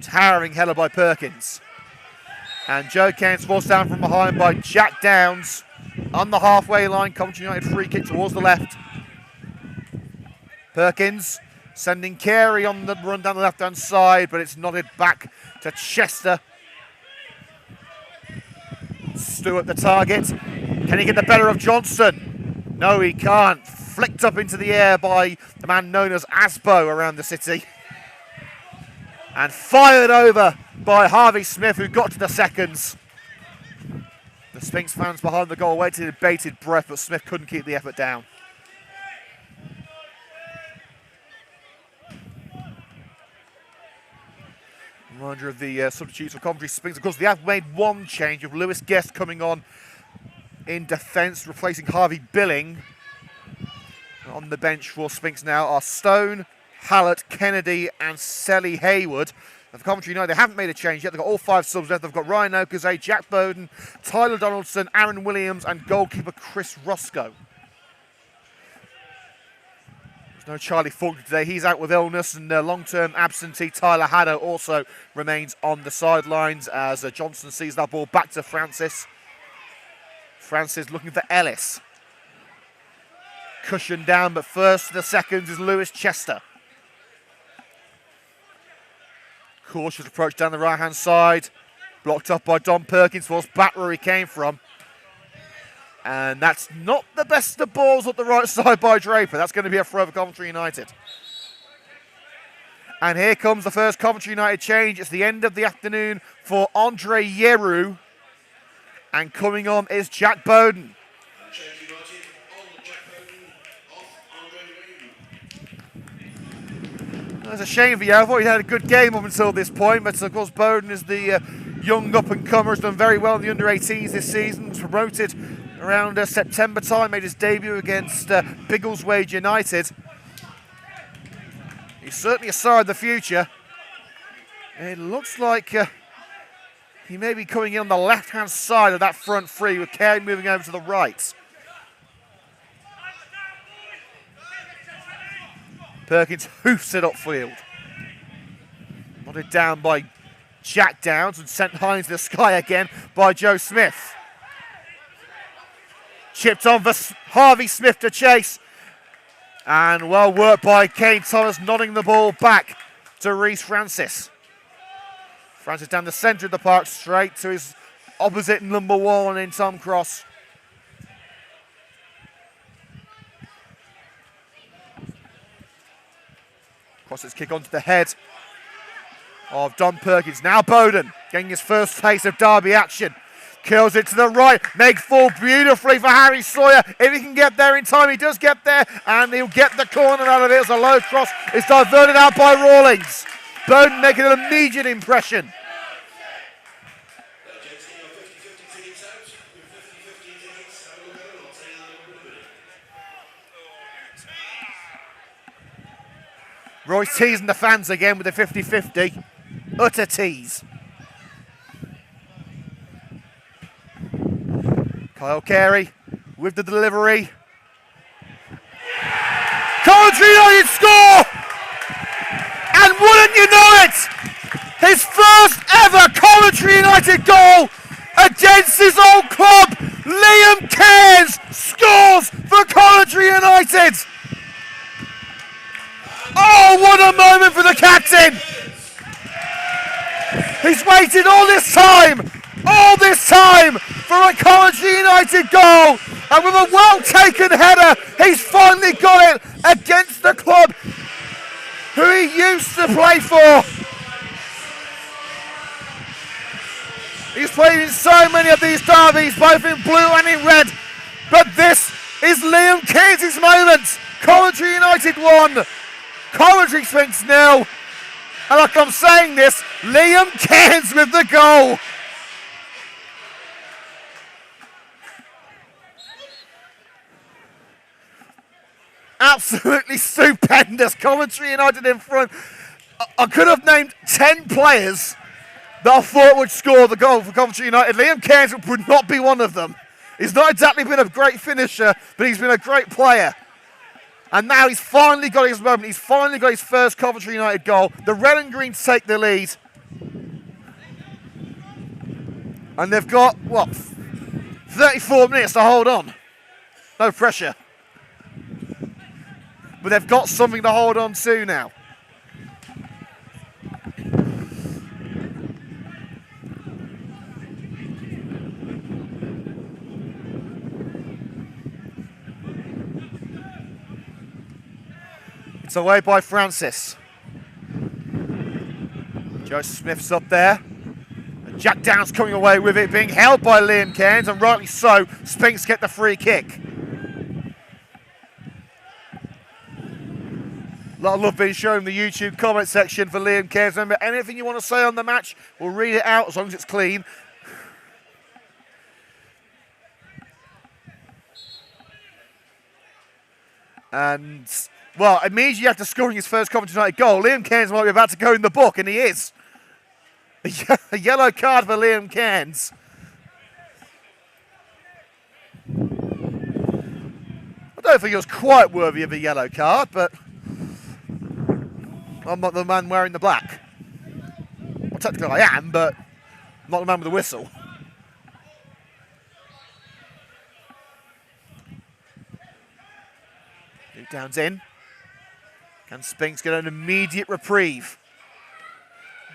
Towering header by Perkins. And Joe Kane's forced down from behind by Jack Downs on the halfway line. Coventry United free kick towards the left. Perkins sending Carey on the run down the left-hand side, but it's nodded back to Chester. Stewart the target. Can he get the better of Johnston? No, he can't. Flicked up into the air by the man known as Asbo around the city. And fired over by Harvey Smith, who got to the seconds. The Sphinx fans behind the goal waited with bated breath, but Smith couldn't keep the effort down. Reminder of the substitutes for Coventry Sphinx. Of course, they have made one change of Lewis Guest coming on in defence, replacing Harvey Billing. On the bench for Sphinx now are Stone, Hallett, Kennedy and Selly Haywood. And for Coventry United, they haven't made a change yet. They've got all 5 subs left. They've got Ryan Okazay, Jack Bowden, Tyler Donaldson, Aaron Williams and goalkeeper Chris Roscoe. No Charlie Faulkner today, he's out with illness, and long-term absentee Tyler Haddo also remains on the sidelines as Johnson sees that ball back to Francis. Francis looking for Ellis. Cushion down, but first to the seconds is Lewis Chester. Cautious approach down the right-hand side, blocked up by Don Perkins, was back where he came from. And that's not the best of balls up the right side by Draper. That's going to be a throw for Coventry United. And here comes the first Coventry United change. It's the end of the afternoon for Andre Yeru. And coming on is Jack Bowden. It's a shame for you. I thought he had a good game up until this point. But of course, Bowden is the young up-and-comer. Has done very well in the under-18s this season. Was promoted around September time, made his debut against Biggleswade United. He's certainly a star of the future. It looks like he may be coming in on the left-hand side of that front three, with Carey moving over to the right. Perkins hoofs it upfield. Nodded down by Jack Downs and sent high into the sky again by Joe Smith. Chipped on for Harvey Smith to chase. And well worked by Kane Thomas, nodding the ball back to Reece Francis. Francis down the centre of the park, straight to his opposite number 1 in Tom Cross. Cross's kick onto the head of Don Perkins. Now Bowden getting his first taste of Derby action. Curls it to the right, makes fall beautifully for Harry Sawyer. If he can get there in time, he does get there, and he'll get the corner out of it as a low cross. It's diverted out by Rawlings. Bowden making an immediate impression. Roy's teasing the fans again with a 50-50. Utter tease. Kyle Carey with the delivery. Coventry United score! And wouldn't you know it, his first ever Coventry United goal against his old club. Liam Cairns scores for Coventry United. Oh, what a moment for the captain. He's waited all this time for a Coventry United goal. And with a well-taken header, he's finally got it against the club who he used to play for. He's played in so many of these derbies, both in blue and in red. But this is Liam Cairns' moment. Coventry United 1, Coventry Sphinx 0. And like I'm saying this, Liam Cairns with the goal. Absolutely stupendous. Coventry United in front. I could have named 10 players that I thought would score the goal for Coventry United. Liam Cairns would not be one of them. He's not exactly been a great finisher, but he's been a great player. And now he's finally got his moment. He's finally got his first Coventry United goal. The red and green take the lead. And they've got, 34 minutes to hold on. No pressure. But they've got something to hold on to now. It's away by Francis. Joe Smith's up there. And Jack Downs coming away with it, being held by Liam Cairns, and rightly so. Sphinx get the free kick. A lot of love being shown in the YouTube comment section for Liam Cairns. Remember, anything you want to say on the match, we'll read it out as long as it's clean. And, well, immediately after scoring his first Coventry United goal, Liam Cairns might be about to go in the book, and he is. A yellow card for Liam Cairns. I don't think it was quite worthy of a yellow card, but I'm not the man wearing the black. Well, technically I am, but I'm not the man with the whistle. Downs in. Can Sphinx get an immediate reprieve?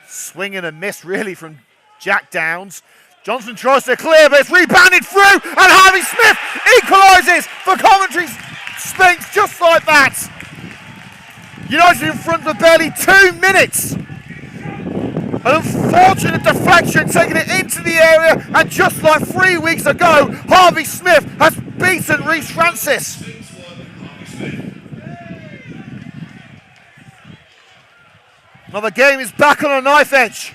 Swing and a miss really from Jack Downs. Johnson tries to clear, but it's rebounded through, and Harvey Smith equalises for Coventry Sphinx just like that. United in front for barely 2 minutes. An unfortunate deflection taking it into the area, and just like 3 weeks ago, Harvey Smith has beaten Reece Francis. Now the game is back on a knife edge.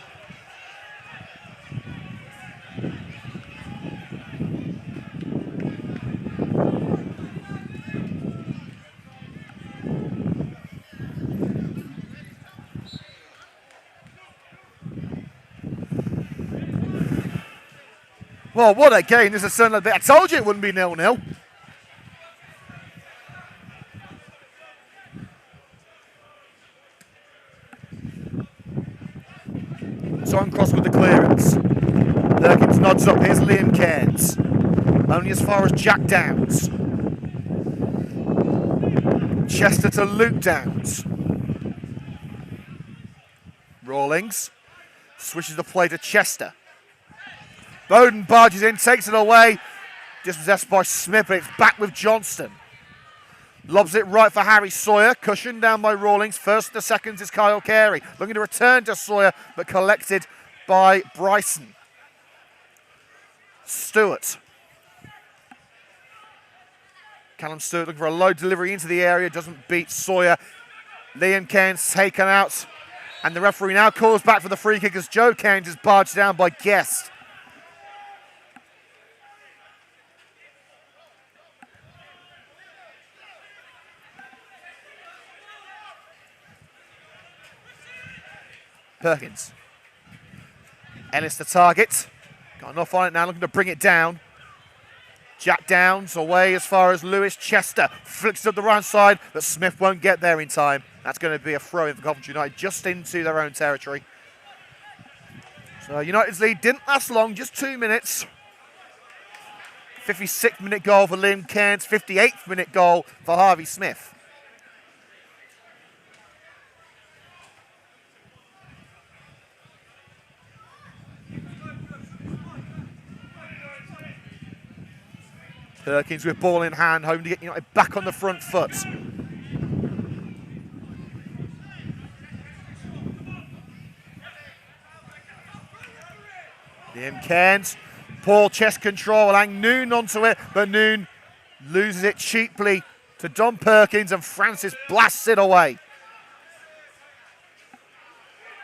Well, what a game. This is certainly a bit. I told you it wouldn't be 0-0. Son Cross with the clearance. Lurkins nods up. Here's Liam Cairns. Only as far as Jack Downs. Chester to Luke Downs. Rawlings switches the play to Chester. Bowden barges in, takes it away. Dispossessed by Smith, but it's back with Johnston. Lobs it right for Harry Sawyer. Cushioned down by Rawlings. First of the seconds is Kyle Carey. Looking to return to Sawyer, but collected by Bryson. Stewart. Callum Stewart looking for a low delivery into the area. Doesn't beat Sawyer. Liam Cairns taken out. And the referee now calls back for the free kick as Joe Cairns is barged down by Guest. Perkins. Ellis the target. Got enough on it now, looking to bring it down. Jack Downs away as far as Lewis. Chester flicks up the right side, but Smith won't get there in time. That's going to be a throw in for Coventry United, just into their own territory. So United's lead didn't last long, just 2 minutes. 56th minute goal for Liam Cairns, 58th minute goal for Harvey Smith. Perkins with ball in hand, hoping to get United back on the front foot. Liam Cairns, poor chest control, allowing Noon onto it, but Noon loses it cheaply to Don Perkins and Francis blasts it away.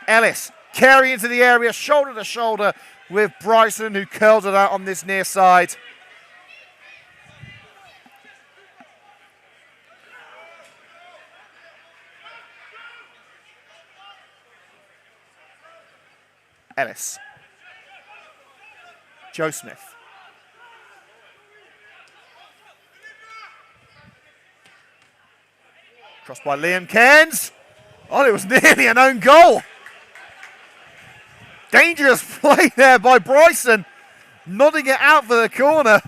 Ellis, carry into the area, shoulder to shoulder with Bryson, who curls it out on this near side. Ellis. Joe Smith. Crossed by Liam Cairns. Oh, it was nearly an own goal. Dangerous play there by Bryson. Nodding it out for the corner.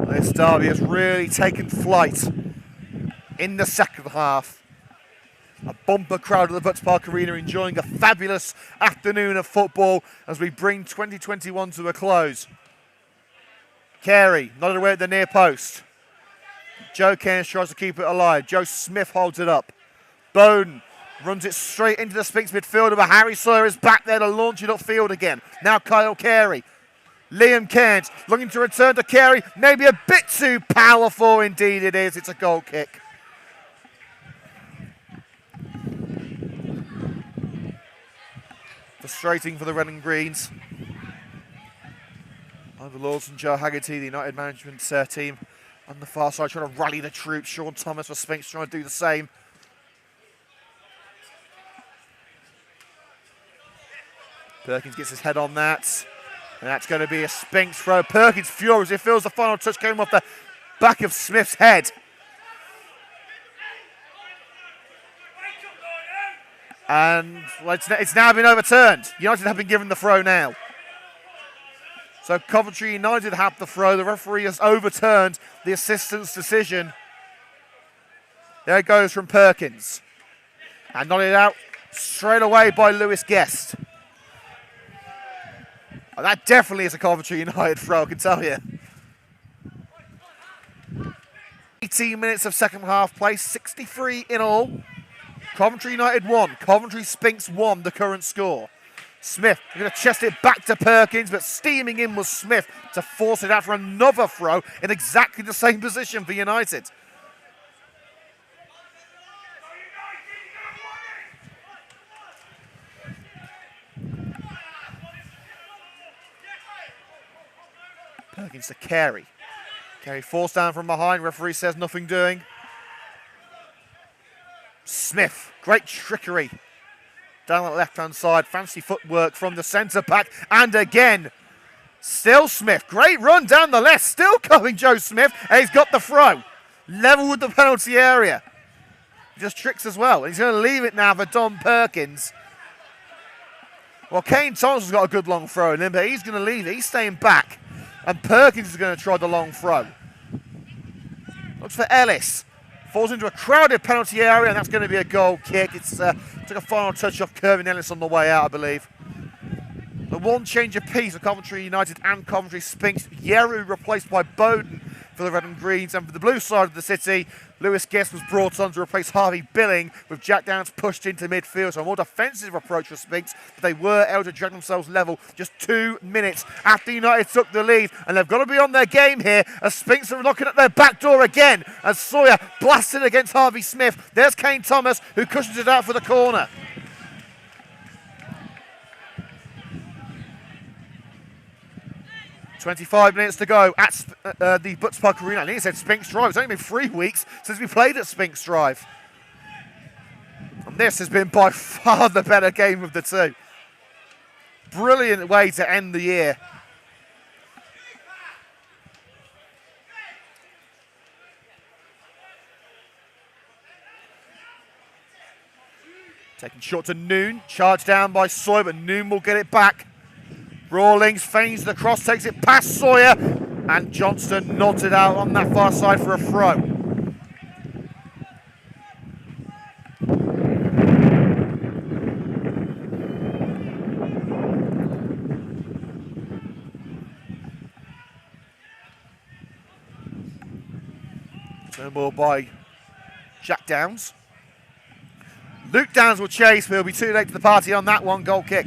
This derby has really taken flight in the second half. A bumper crowd at the Butts Park Arena enjoying a fabulous afternoon of football as we bring 2021 to a close. Carey nodded away at the near post. Joe Cairns tries to keep it alive. Joe Smith holds it up. Bowden runs it straight into the Sphinx midfielder, but Harry Sawyer is back there to launch it upfield again. Now Kyle Carey. Liam Cairns looking to return to Carey. Maybe a bit too powerful, indeed it is. It's a goal kick. Frustrating for the Red and Greens. Ivor Lawson, Joe Haggerty, the United management team on the far side trying to rally the troops. Sean Thomas for Sphinx trying to do the same. Perkins gets his head on that. And that's going to be a Sphinx throw. Perkins furious. It feels the final touch came off the back of Smith's head. And well, it's now been overturned. United have been given the throw now. So Coventry United have the throw. The referee has overturned the assistant's decision. There it goes from Perkins. And nodded out straight away by Lewis Guest. Oh, that definitely is a Coventry United throw, I can tell you. 18 minutes of second half play, 63 in all. Coventry United 1, Coventry Sphinx 1, the current score. Smith going to chest it back to Perkins, but steaming in was Smith to force it out for another throw in exactly the same position for United. Perkins to Carey. Carey forced down from behind, referee says nothing doing. Smith, great trickery down the left-hand side. Fancy footwork from the centre-back. And again, still Smith. Great run down the left. Still coming, Joe Smith. And he's got the throw. Level with the penalty area. Just tricks as well. He's going to leave it now for Don Perkins. Well, Kane Thomas has got a good long throw in him, but he's going to leave it. He's staying back. And Perkins is going to try the long throw. Looks for Ellis. Falls into a crowded penalty area, and that's going to be a goal kick. It's took a final touch off Kervin Ellis on the way out, I believe. The one change of pace for Coventry United and Coventry Sphinx. Yeru replaced by Bowden for the Red and Greens. And for the blue side of the city, Lewis Guest was brought on to replace Harvey Billing, with Jack Downs pushed into midfield. So a more defensive approach for Sphinx, but they were able to drag themselves level just 2 minutes after United took the lead. And they've got to be on their game here, as Sphinx are knocking at their back door again, as Sawyer blasted against Harvey Smith. There's Kane Thomas, who cushions it out for the corner. 25 minutes to go at the Butts Park Arena. I think it said Sphinx Drive. It's only been 3 weeks since we played at Sphinx Drive. And this has been by far the better game of the two. Brilliant way to end the year. Taking shot to Noon. Charged down by Sawyer, but Noon will get it back. Rawlings feigns the cross, takes it past Sawyer, and Johnston nods it out on that far side for a throw. Turn ball by Jack Downs. Luke Downs will chase, but he'll be too late to the party on that one. Goal kick.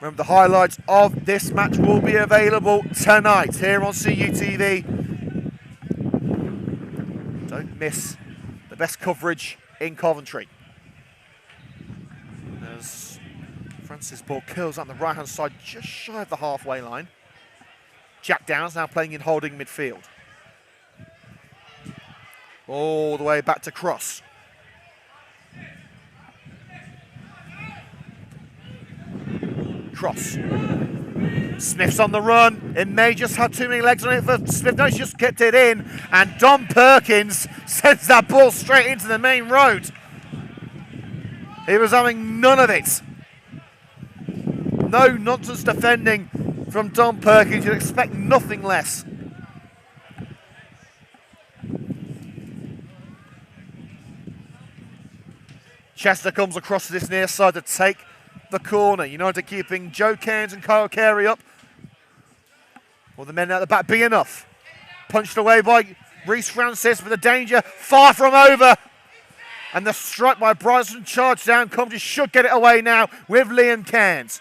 Remember, the highlights of this match will be available tonight here on CUTV. Don't miss the best coverage in Coventry. As Francis' ball curls on the right-hand side, just shy of the halfway line. Jack Downs now playing in holding midfield. All the way back to Cross. Cross. Smith's on the run. It may just have too many legs on it for Smith. No, he's just kept it in. And Don Perkins sends that ball straight into the main road. He was having none of it. No nonsense defending from Don Perkins. You'd expect nothing less. Chester comes across to this near side to take the corner. United keeping Joe Cairns and Kyle Carey up. Will the men at the back be enough? Punched away by Reece Francis, but the danger far from over. And the strike by Bryson charged down. Coventry should get it away now with Liam Cairns.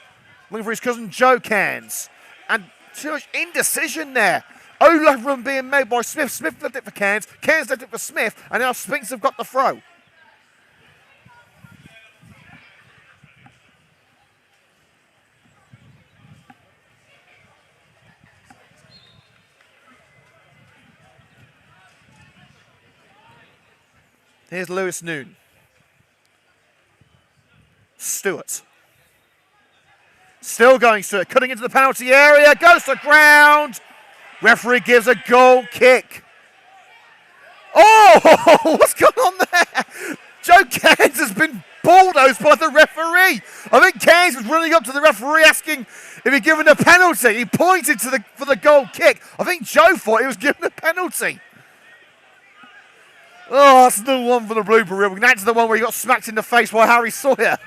Looking for his cousin Joe Cairns. And too much indecision there. O-line run being made by Smith. Smith left it for Cairns. Cairns left it for Smith. And now Sphinx have got the throw. Here's Lewis Noon. Stewart. Still going Stewart, cutting into the penalty area, goes to ground. Referee gives a goal kick. Oh, what's going on there? Joe Cairns has been bulldozed by the referee. I think Cairns was running up to the referee asking if he'd given a penalty. He pointed to for the goal kick. I think Joe thought he was given a penalty. Oh, that's the one for the blooper reel. That's the one where he got smacked in the face by Harry Sawyer.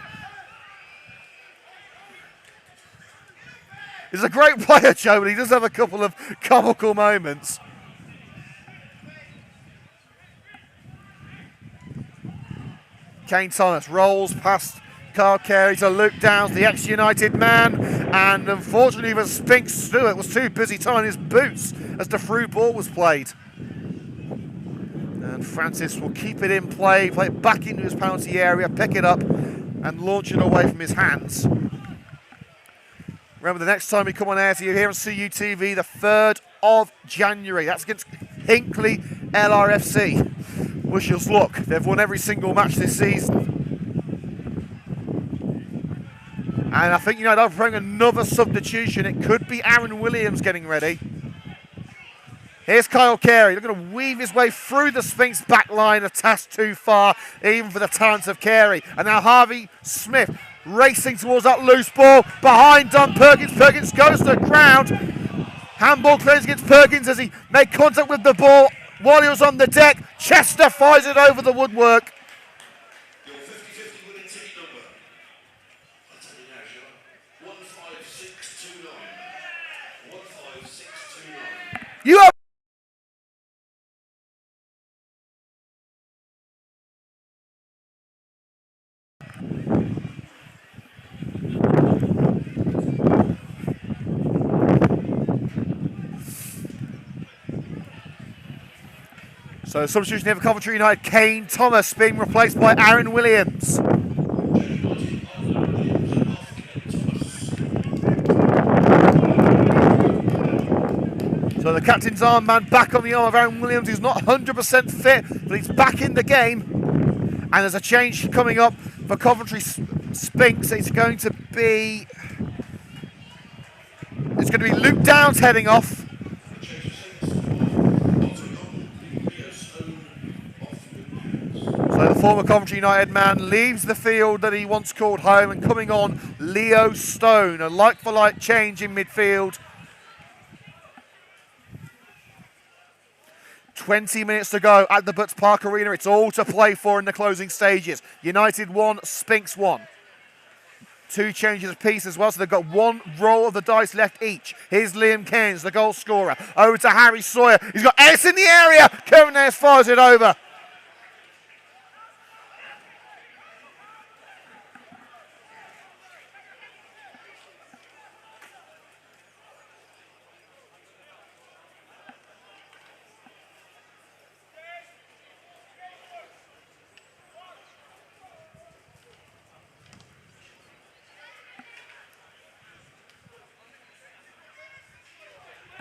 He's a great player, Joe, but he does have a couple of comical moments. Kane Thomas rolls past Carl Carey to Luke Downs, the ex-United man. And unfortunately for Sphinx, Stewart was too busy tying his boots as the through ball was played. And Francis will keep it in play it back into his penalty area, pick it up and launch it away from his hands. Remember, the next time we come on air to you here on CUTV, the 3rd of January. That's against Hinckley LRFC. Wish us luck. They've won every single match this season. And I think, they're preparing another substitution. It could be Aaron Williams getting ready. Here's Kyle Carey, looking to weave his way through the Sphinx back line, a task too far, even for the talents of Carey. And now Harvey Smith racing towards that loose ball behind Don Perkins. Perkins goes to the ground. Handball clears against Perkins as he made contact with the ball while he was on the deck. Chester fires it over the woodwork. Your 50-50 winning ticket number. I'll tell you now, Sheila. 15629. 15629. You have So substitution here for Coventry United, Kane Thomas being replaced by Aaron Williams. Well, the captain's armband back on the arm of Aaron Williams. He's not 100% fit, but he's back in the game. And there's a change coming up for Coventry Sphinx. It's going to be Luke Downs heading off. So the former Coventry United man leaves the field that he once called home, and coming on, Leo Stone, a like-for-like change in midfield. 20 minutes to go at the Butts Park Arena. It's all to play for in the closing stages. United 1, Sphinx 1. 2 changes apiece as well, so they've got 1 roll of the dice left each. Here's Liam Cairns, the goal scorer. Over to Harry Sawyer. He's got Ellis in the area. Kevin Ayres fires it over.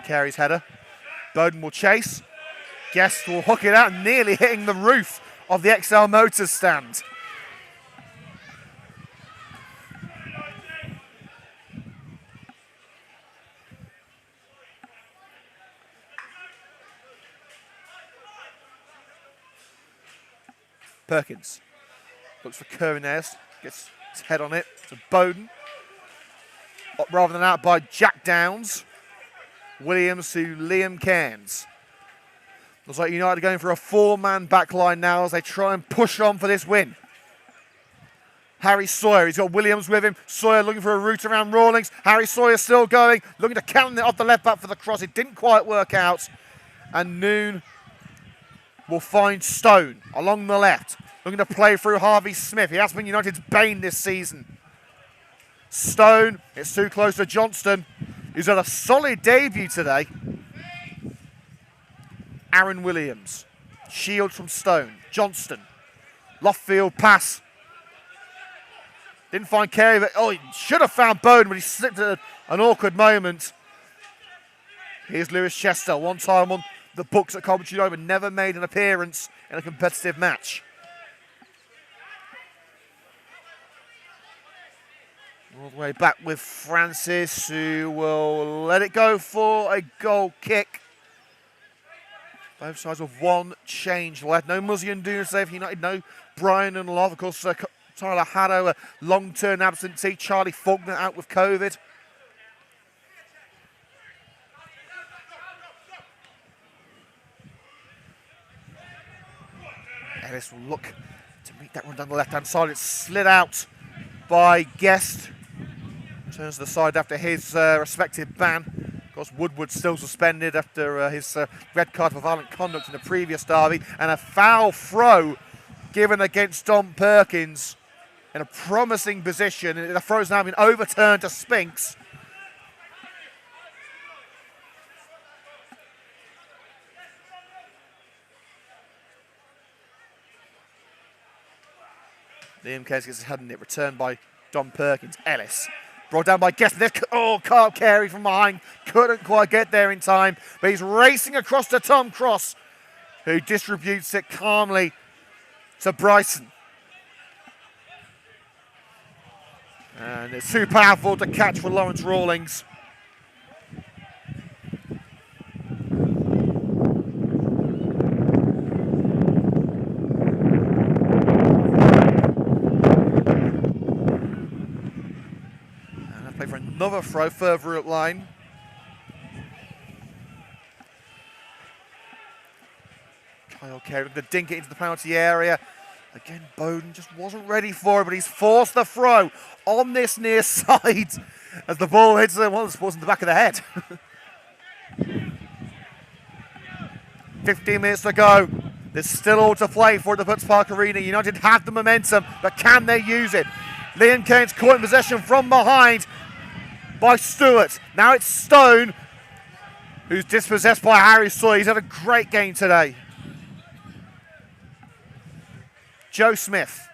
Carey's header. Bowden will chase. Guest will hook it out, nearly hitting the roof of the XL Motors stand. Perkins looks for Kevin Ayres, gets his head on it to Bowden. Up rather than out by Jack Downs. Williams to Liam Cairns. Looks like United are going for a 4-man backline now as they try and push on for this win. Harry Sawyer, he's got Williams with him. Sawyer looking for a route around Rawlings. Harry Sawyer still going, looking to counter it off the left back for the cross. It didn't quite work out. And Noon will find Stone along the left, looking to play through Harvey Smith. He has been United's bane this season. Stone, it's too close to Johnston. He's had a solid debut today. Aaron Williams. Shield from Stone. Johnston. Loft field pass. Didn't find Carey, but he should have found Bowden, but he slipped at an awkward moment. Here's Lewis Chester. One time on the books at Coventry Derby, but never made an appearance in a competitive match. All the way back with Francis, who will let it go for a goal kick. Both sides with 1 change left. No Muzian doing today for United. No Brian and Love. Of course, Tyler Haddo, a long-term absentee. Charlie Faulkner out with COVID. Ellis will look to meet that one down the left-hand side. It's slid out by Guest. Turns to the side after his respective ban. Of course, Woodward still suspended after his red card for violent conduct in the previous derby. And a foul throw given against Don Perkins in a promising position. And the throw's now been overturned to Sphinx. Liam Cairns gets his head in it, returned by Don Perkins. Ellis. Brought down by Guest. Carl Carey from behind. Couldn't quite get there in time. But he's racing across to Tom Cross, who distributes it calmly to Bryson. And it's too powerful to catch for Lawrence Rawlings. For another throw further up line. Kyle Carey to dink it into the penalty area. Again, Bowden just wasn't ready for it, but he's forced the throw on this near side as the ball hits one of the sports in the back of the head. 15 minutes to go. There's still all to play for the Butts Park Arena. United have the momentum, but can they use it? Liam Cairns caught in possession from behind by Stewart. Now it's Stone, who's dispossessed by Harry Sawyer. He's had a great game today. Joe Smith.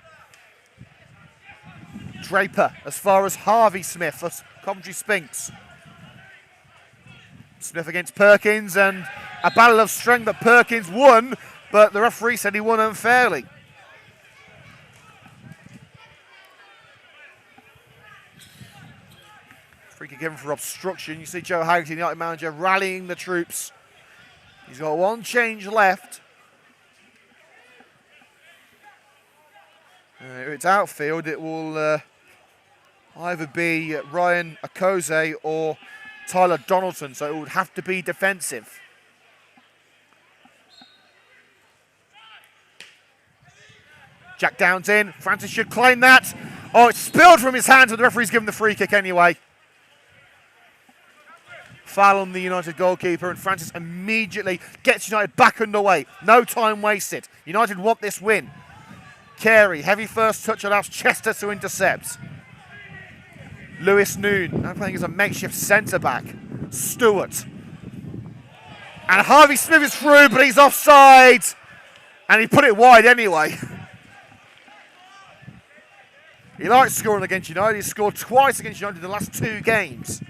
Draper as far as Harvey Smith for Coventry Sphinx. Smith against Perkins, and a battle of strength that Perkins won, but the referee said he won unfairly. Free kick given for obstruction. You see Joe Haggerty, the United manager, rallying the troops. He's got one change left. If it's outfield, it will either be Ryan Akose or Tyler Donaldson, so it would have to be defensive. Jack Downs in. Francis should claim that. Oh, it's spilled from his hands, and the referee's given the free kick anyway. Foul on the United goalkeeper, and Francis immediately gets United back underway. No time wasted. United want this win. Carey, heavy first touch, allows Chester to intercept. Lewis Noon, now playing as a makeshift centre-back. Stewart. And Harvey Smith is through, but he's offside. And he put it wide anyway. He likes scoring against United. He's scored twice against United in the last 2 games.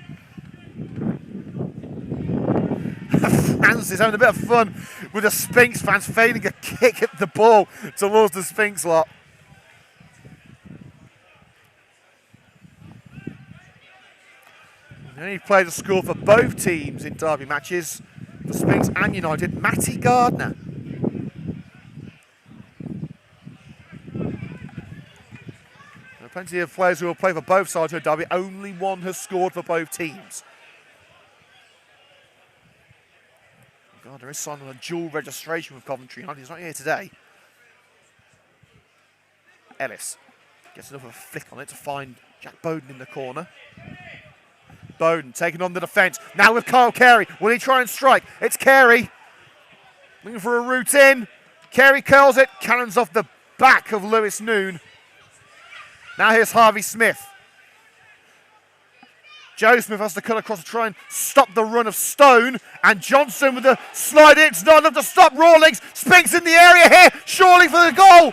Francis having a bit of fun with the Sphinx fans failing a kick at the ball towards the Sphinx lot. And he played a score for both teams in derby matches, for Sphinx and United, Matty Gardner. There are plenty of players who will play for both sides of a derby. Only one has scored for both teams. God, there is sign on a dual registration with Coventry United. He's not here today. Ellis gets another flick on it to find Jack Bowden in the corner. Bowden taking on the defence. Now with Kyle Carey. Will he try and strike? It's Carey. Looking for a route in. Carey curls it. Cannons off the back of Lewis Noon. Now here's Harvey Smith. Joe Smith has to cut across to try and stop the run of Stone. And Johnson with the slide in. It's not enough to stop Rawlings. Spinks in the area here. Surely for the goal.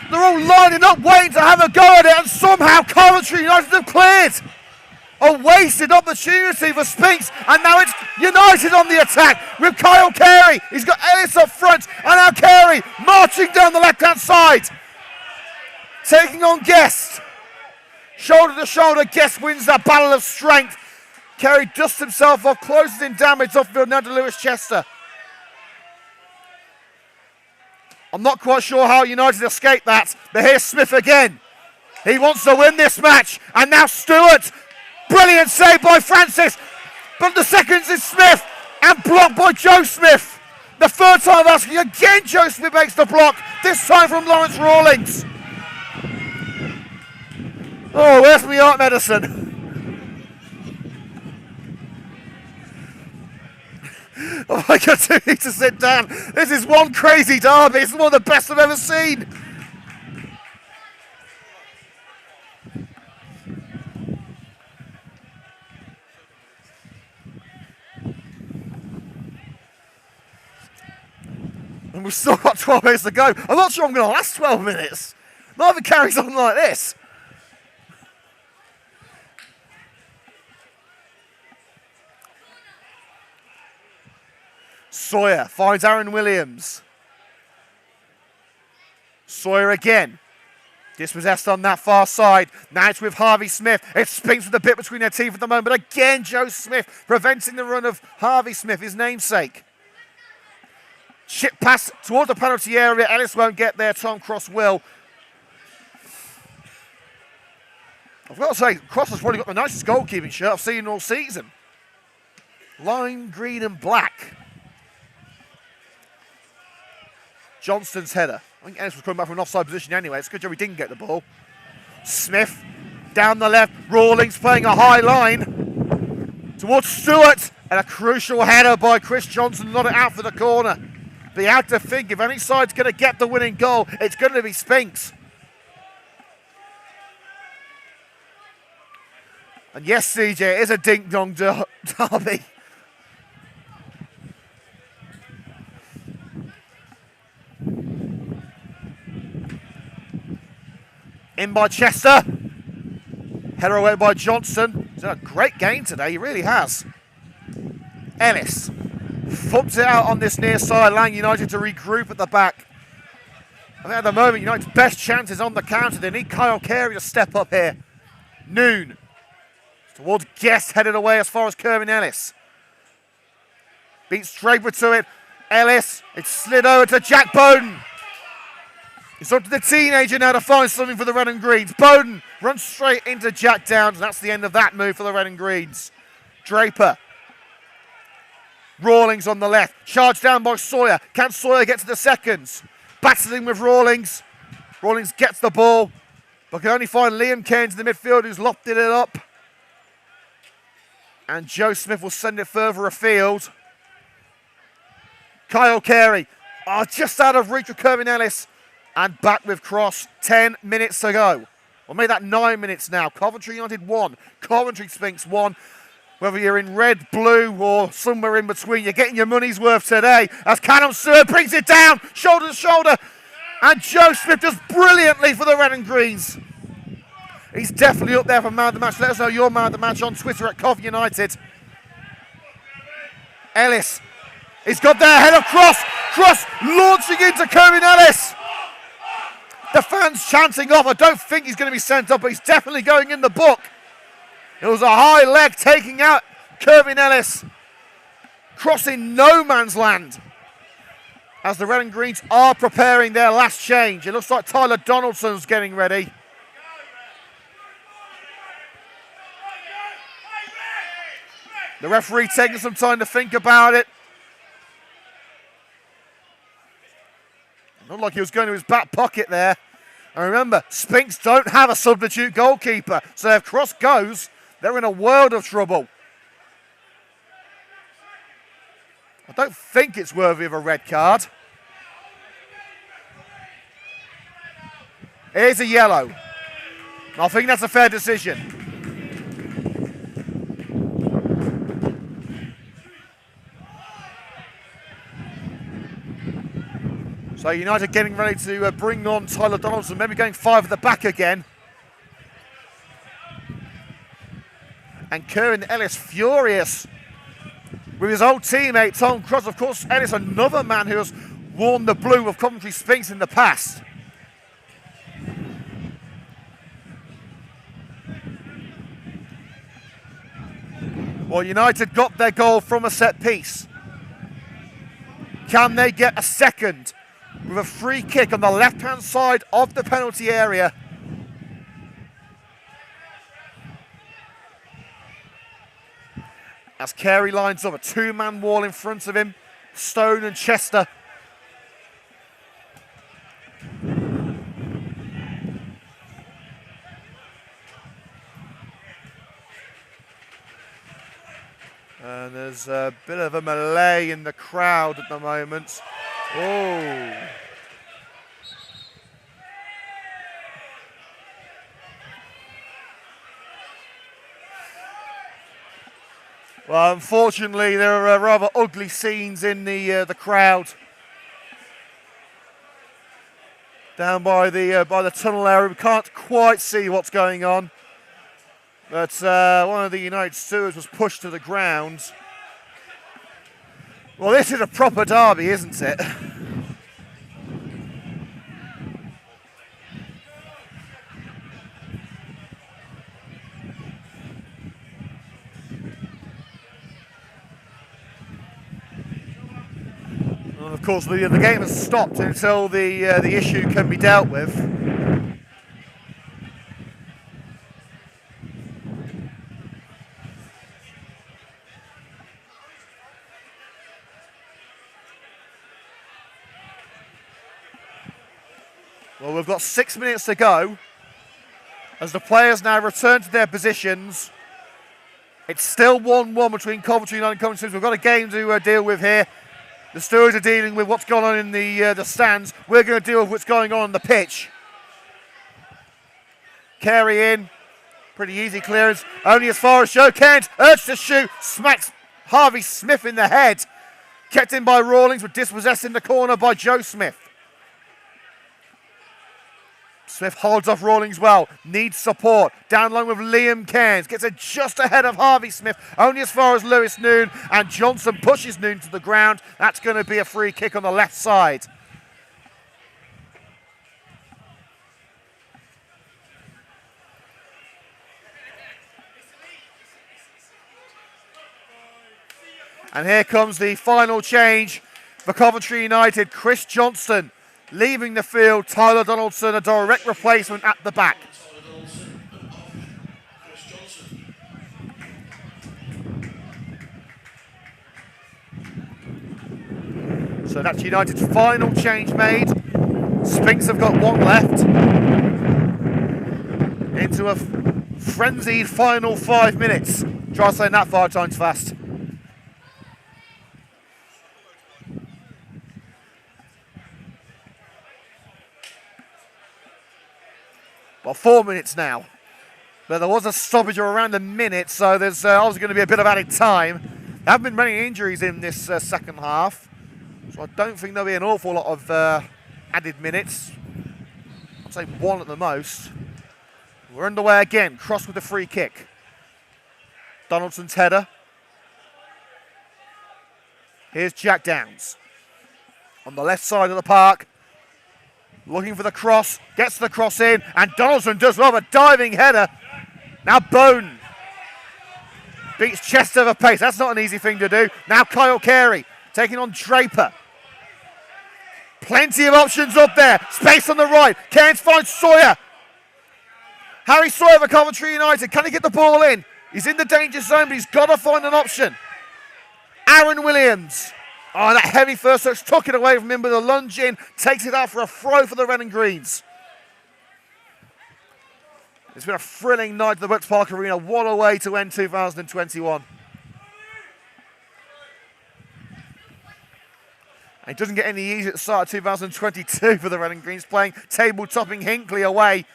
They're all lining up, waiting to have a go at it. And somehow Coventry United have cleared. A wasted opportunity for Spinks. And now it's United on the attack with Kyle Carey. He's got Ellis up front. And now Carey marching down the left-hand side. Taking on Guest. Shoulder to shoulder, Guest wins that battle of strength. Carey dusts himself off, closes in damage offfield now to Lewis Chester. I'm not quite sure how United escaped that, but here's Smith again. He wants to win this match, and now Stewart. Brilliant save by Francis, but the second is Smith, and blocked by Joe Smith. The third time asking again, Joe Smith makes the block, this time from Lawrence Rawlings. Oh, where's my art medicine? Oh my God, I need to sit down. This is one crazy derby. It's one of the best I've ever seen. And we've still got 12 minutes to go. I'm not sure I'm going to last 12 minutes. Not if it carries on like this. Sawyer finds Aaron Williams. Sawyer again. Dispossessed on that far side. Now it's with Harvey Smith. It Spinks with a bit between their teeth at the moment. But again, Joe Smith preventing the run of Harvey Smith, his namesake. Chip pass toward the penalty area. Ellis won't get there. Tom Cross will. I've got to say, Cross has probably got the nicest goalkeeping shirt I've seen all season. Lime green and black. Johnston's header. I think Ellis was coming back from an offside position anyway. It's a good job he didn't get the ball. Smith down the left. Rawlings playing a high line towards Stewart. And a crucial header by Chris Johnson. Not it out for the corner. But you have to think if any side's going to get the winning goal, it's going to be Spinks. And yes, CJ, it is a ding-dong derby. In by Chester. Header away by Johnston. He's done a great game today, he really has. Ellis flips it out on this near side, allowing United to regroup at the back. I think at the moment, United's best chance is on the counter. They need Kyle Carey to step up here. Noon towards Guest, headed away as far as Kerwin Ellis. Beats Draper to it. Ellis, it's slid over to Jack Bowden. It's up to the teenager now to find something for the Red and Greens. Bowden runs straight into Jack Downs, and that's the end of that move for the Red and Greens. Draper. Rawlings on the left. Charged down by Sawyer. Can Sawyer get to the seconds? Battling with Rawlings. Rawlings gets the ball, but can only find Liam Keynes in the midfield, who's lofted it up. And Joe Smith will send it further afield. Kyle Carey, just out of reach of Kerwin Ellis. And back with cross, 10 minutes to go. We'll make that 9 minutes now. Coventry United 1, Coventry Sphinx 1. Whether you're in red, blue, or somewhere in between, you're getting your money's worth today. As Callum Sir brings it down, shoulder to shoulder. And Joe Smith does brilliantly for the Red and Greens. He's definitely up there for man of the match. Let us know your man of the match on Twitter at Cov United. Ellis, he's got there, head of cross. Cross launching into Kerwin Ellis. The fans chanting off. I don't think he's going to be sent off, but he's definitely going in the book. It was a high leg taking out Kerwin Ellis. Crossing no man's land. As the Red and Greens are preparing their last change. It looks like Tyler Donaldson's getting ready. The referee taking some time to think about it. Looked like he was going to his back pocket there. And remember, Sphinx don't have a substitute goalkeeper. So if Cross goes, they're in a world of trouble. I don't think it's worthy of a red card. Here's a yellow. I think that's a fair decision. So United getting ready to bring on Tyler Donaldson, maybe going 5 at the back again. And Kerwin Ellis furious with his old teammate Tom Cross. Of course, Ellis, another man who has worn the blue of Coventry Sphinx in the past. Well, United got their goal from a set piece. Can they get a second? With a free kick on the left-hand side of the penalty area. As Carey lines up a 2-man wall in front of him, Stone and Chester. And there's a bit of a melee in the crowd at the moment. Oh. Well, unfortunately, there are rather ugly scenes in the crowd down by the tunnel area. We can't quite see what's going on, but one of the United stewards was pushed to the ground. Well, this is a proper derby, isn't it? And of course, the game has stopped until the issue can be dealt with. Well, we've got 6 minutes to go as the players now return to their positions. It's still 1-1 between Coventry United and Coventry Sphinx. We've got a game to deal with here. The stewards are dealing with what's going on in the stands. We're going to deal with what's going on the pitch. Carey in. Pretty easy clearance. Only as far as Joe Kent. Urged to shoot. Smacks Harvey Smith in the head. Kept in by Rawlings, but dispossessed in the corner by Joe Smith. Smith holds off Rawlings well, needs support, down line with Liam Cairns, gets it just ahead of Harvey Smith, only as far as Lewis Noon, and Johnson pushes Noon to the ground. That's going to be a free kick on the left side. And here comes the final change for Coventry United. Chris Johnston leaving the field. Tyler Donaldson, a direct replacement at the back. So that's United's final change made. Sphinx have got one left. Into a frenzied final 5 minutes. Try saying that 5 times fast. Well, 4 minutes now. But there was a stoppage of around a minute, so there's obviously going to be a bit of added time. There have been many injuries in this second half, so I don't think there'll be an awful lot of added minutes. I'd say 1 at the most. We're underway again. Cross with a free kick. Donaldson's header. Here's Jack Downs. On the left side of the park. Looking for the cross, gets the cross in, and Donaldson does well, a diving header. Now Bone beats chest over pace. That's not an easy thing to do. Now Kyle Carey taking on Draper. Plenty of options up there. Space on the right. Cairns finds Sawyer. Harry Sawyer for Coventry United. Can he get the ball in? He's in the danger zone, but he's got to find an option. Aaron Williams. Oh, that heavy first touch took it away from him with a lunge in. Takes it out for a throw for the Red and Greens. It's been a thrilling night at the Woods Park Arena. What a way to end 2021. And it doesn't get any easier at the start of 2022 for the Red and Greens, playing table-topping Hinckley away.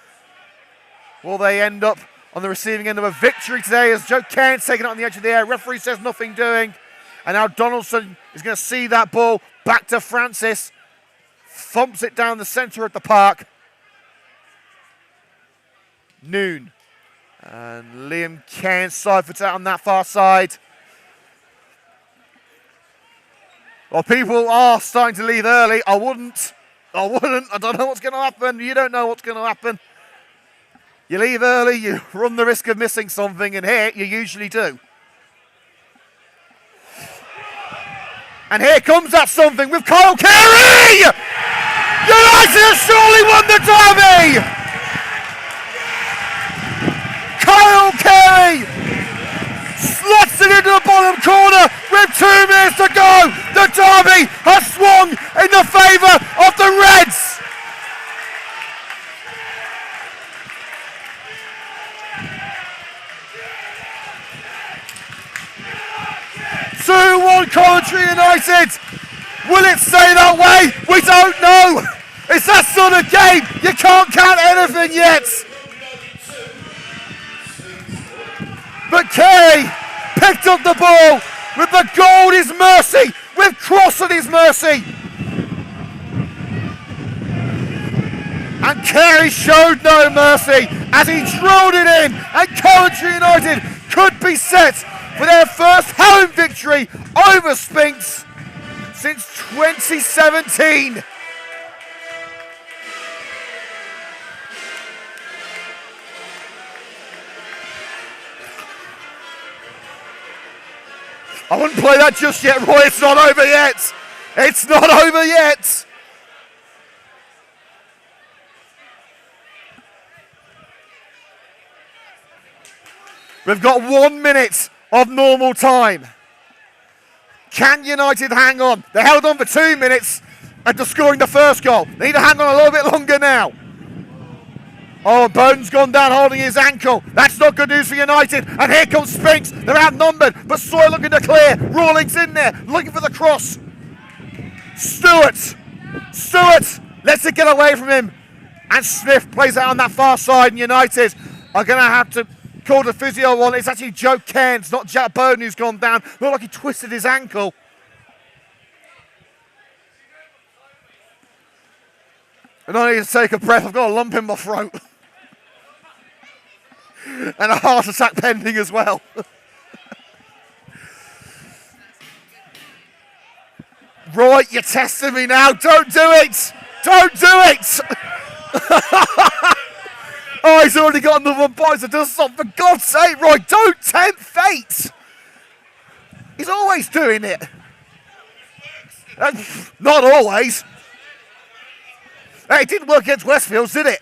Will they end up on the receiving end of a victory today as Joe Cairns taking it on the edge of the air? Referee says nothing doing. And now Donaldson is going to see that ball back to Francis. Thumps it down the centre of the park. Noon. And Liam Cairns ciphers out on that far side. Well, people are starting to leave early. I wouldn't. I don't know what's going to happen. You don't know what's going to happen. You leave early, you run the risk of missing something, and here you usually do. And here comes that something with Kyle Carey! United has surely won the derby! Kyle Carey slots it into the bottom corner with 2 minutes to go. The derby has swung in the favour of the Reds. Coventry United. Will it stay that way? We don't know. It's that sort of game. You can't count anything yet. But Carey picked up the ball with the goal at his mercy, with Cross at his mercy. And Carey showed no mercy as he drilled it in, and Coventry United could be set for their first home victory over Sphinx since 2017. I wouldn't play that just yet, Roy. It's not over yet. It's not over yet. We've got 1 minute of normal time. Can United hang on? They held on for 2 minutes after scoring the first goal. They need to hang on a little bit longer now. Oh, Bone's gone down holding his ankle. That's not good news for United. And here comes Sphinx. They're outnumbered, but Sawyer looking to clear. Rawlings in there, looking for the cross. Stewart lets it get away from him. And Smith plays it on that far side, and United are going to have to call the physio on. It's actually Joe Cairns, not Jack Bowden, who's gone down. Looked like he twisted his ankle. And I need to take a breath. I've got a lump in my throat. And a heart attack pending as well. Right, you're testing me now. Don't do it. Don't do it. Oh, he's already got another one. Boys, it does something. For God's sake, Roy, don't tempt fate. He's always doing it. Not always. Hey, it didn't work against Westfields, did it?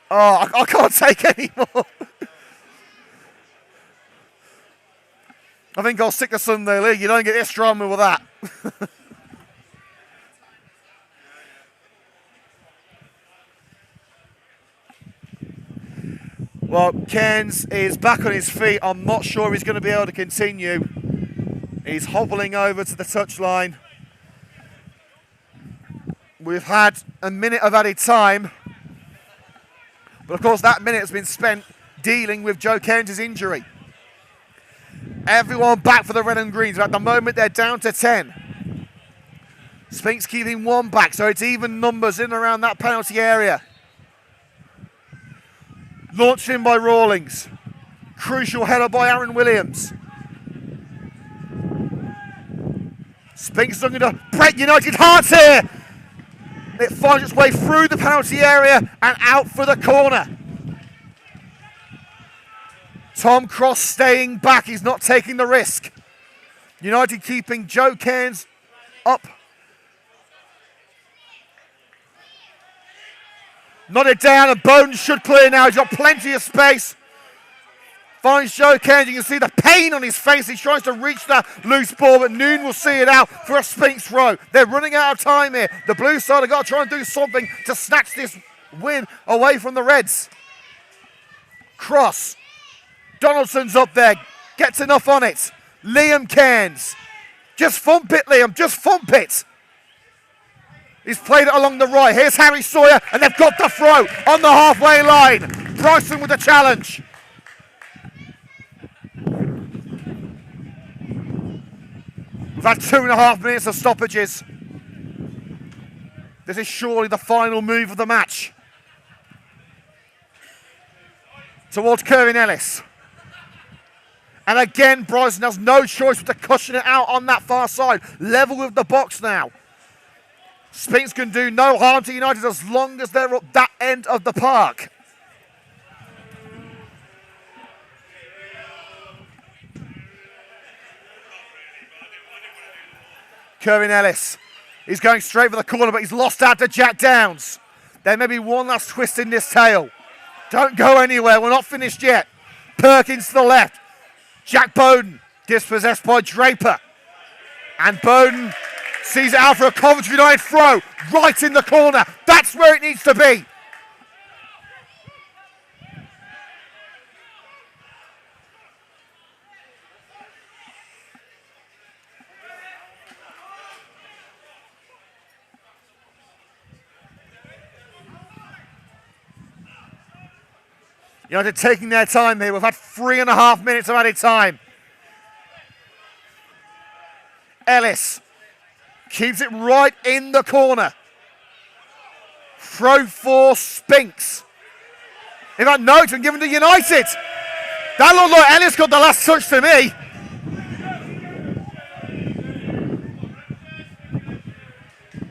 Oh, I can't take any more. I think I'll stick to Sunday League. You don't get this drama with that. Well, Cairns is back on his feet. I'm not sure he's going to be able to continue. He's hobbling over to the touchline. We've had a minute of added time. But of course, that minute has been spent dealing with Joe Cairns' injury. Everyone back for the red and greens. At the moment, they're down to 10. Sphinx keeping one back, so it's even numbers in and around that penalty area. Launched in by Rawlings. Crucial header by Aaron Williams. Sphinx is looking to break United hearts here. It finds its way through the penalty area and out for the corner. Tom Cross staying back. He's not taking the risk. United keeping Joe Cairns up. Nodded down, and Bowden should clear now. He's got plenty of space. Finds Joe Cairns. You can see the pain on his face. He tries to reach that loose ball, but Noon will see it out for a Sphinx throw. They're running out of time here. The blue side have got to try and do something to snatch this win away from the Reds. Cross. Donaldson's up there. Gets enough on it. Liam Cairns. Just thump it, Liam. Just thump it. He's played it along the right. Here's Harry Sawyer, and they've got the throw on the halfway line. Bryson with the challenge. We've had 2.5 minutes of stoppages. This is surely the final move of the match. Towards Kerwin Ellis. And again, Bryson has no choice but to cushion it out on that far side. Level with the box now. Sphinx can do no harm to United as long as they're up that end of the park. Kerwin Ellis. He's going straight for the corner, but he's lost out to Jack Downs. There may be one last twist in this tale. Don't go anywhere. We're not finished yet. Perkins to the left. Jack Bowden dispossessed by Draper. And Bowden sees it out for a Coventry United throw right in the corner. That's where it needs to be. United taking their time here. We've had 3.5 minutes of added time. Ellis keeps it right in the corner. Throw for Sphinx. In fact, no, it's been given to United. That looked like Ellis got the last touch to me.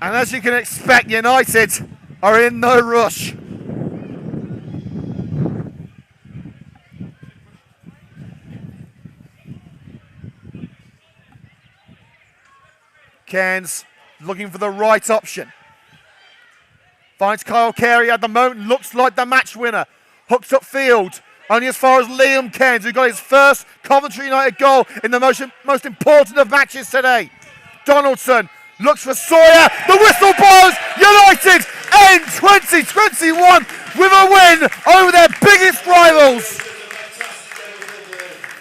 And as you can expect, United are in no rush. Cairns looking for the right option. Finds Kyle Carey at the moment. Looks like the match winner. Hooks up field. Only as far as Liam Cairns, who got his first Coventry United goal in the most important of matches today. Donaldson looks for Sawyer. The whistle blows. United end 2021 with a win over their biggest rivals.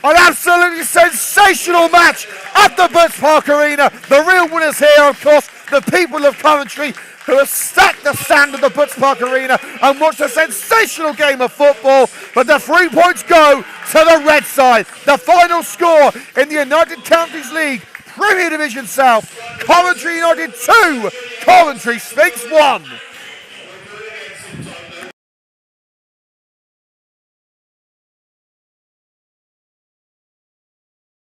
An absolutely sensational match at the Butts Park Arena. The real winners here, of course, the people of Coventry, who have stacked the stand at the Butts Park Arena and watched a sensational game of football. But the 3 points go to the red side. The final score in the United Counties League Premier Division South. Coventry United 2, Coventry Sphinx 1.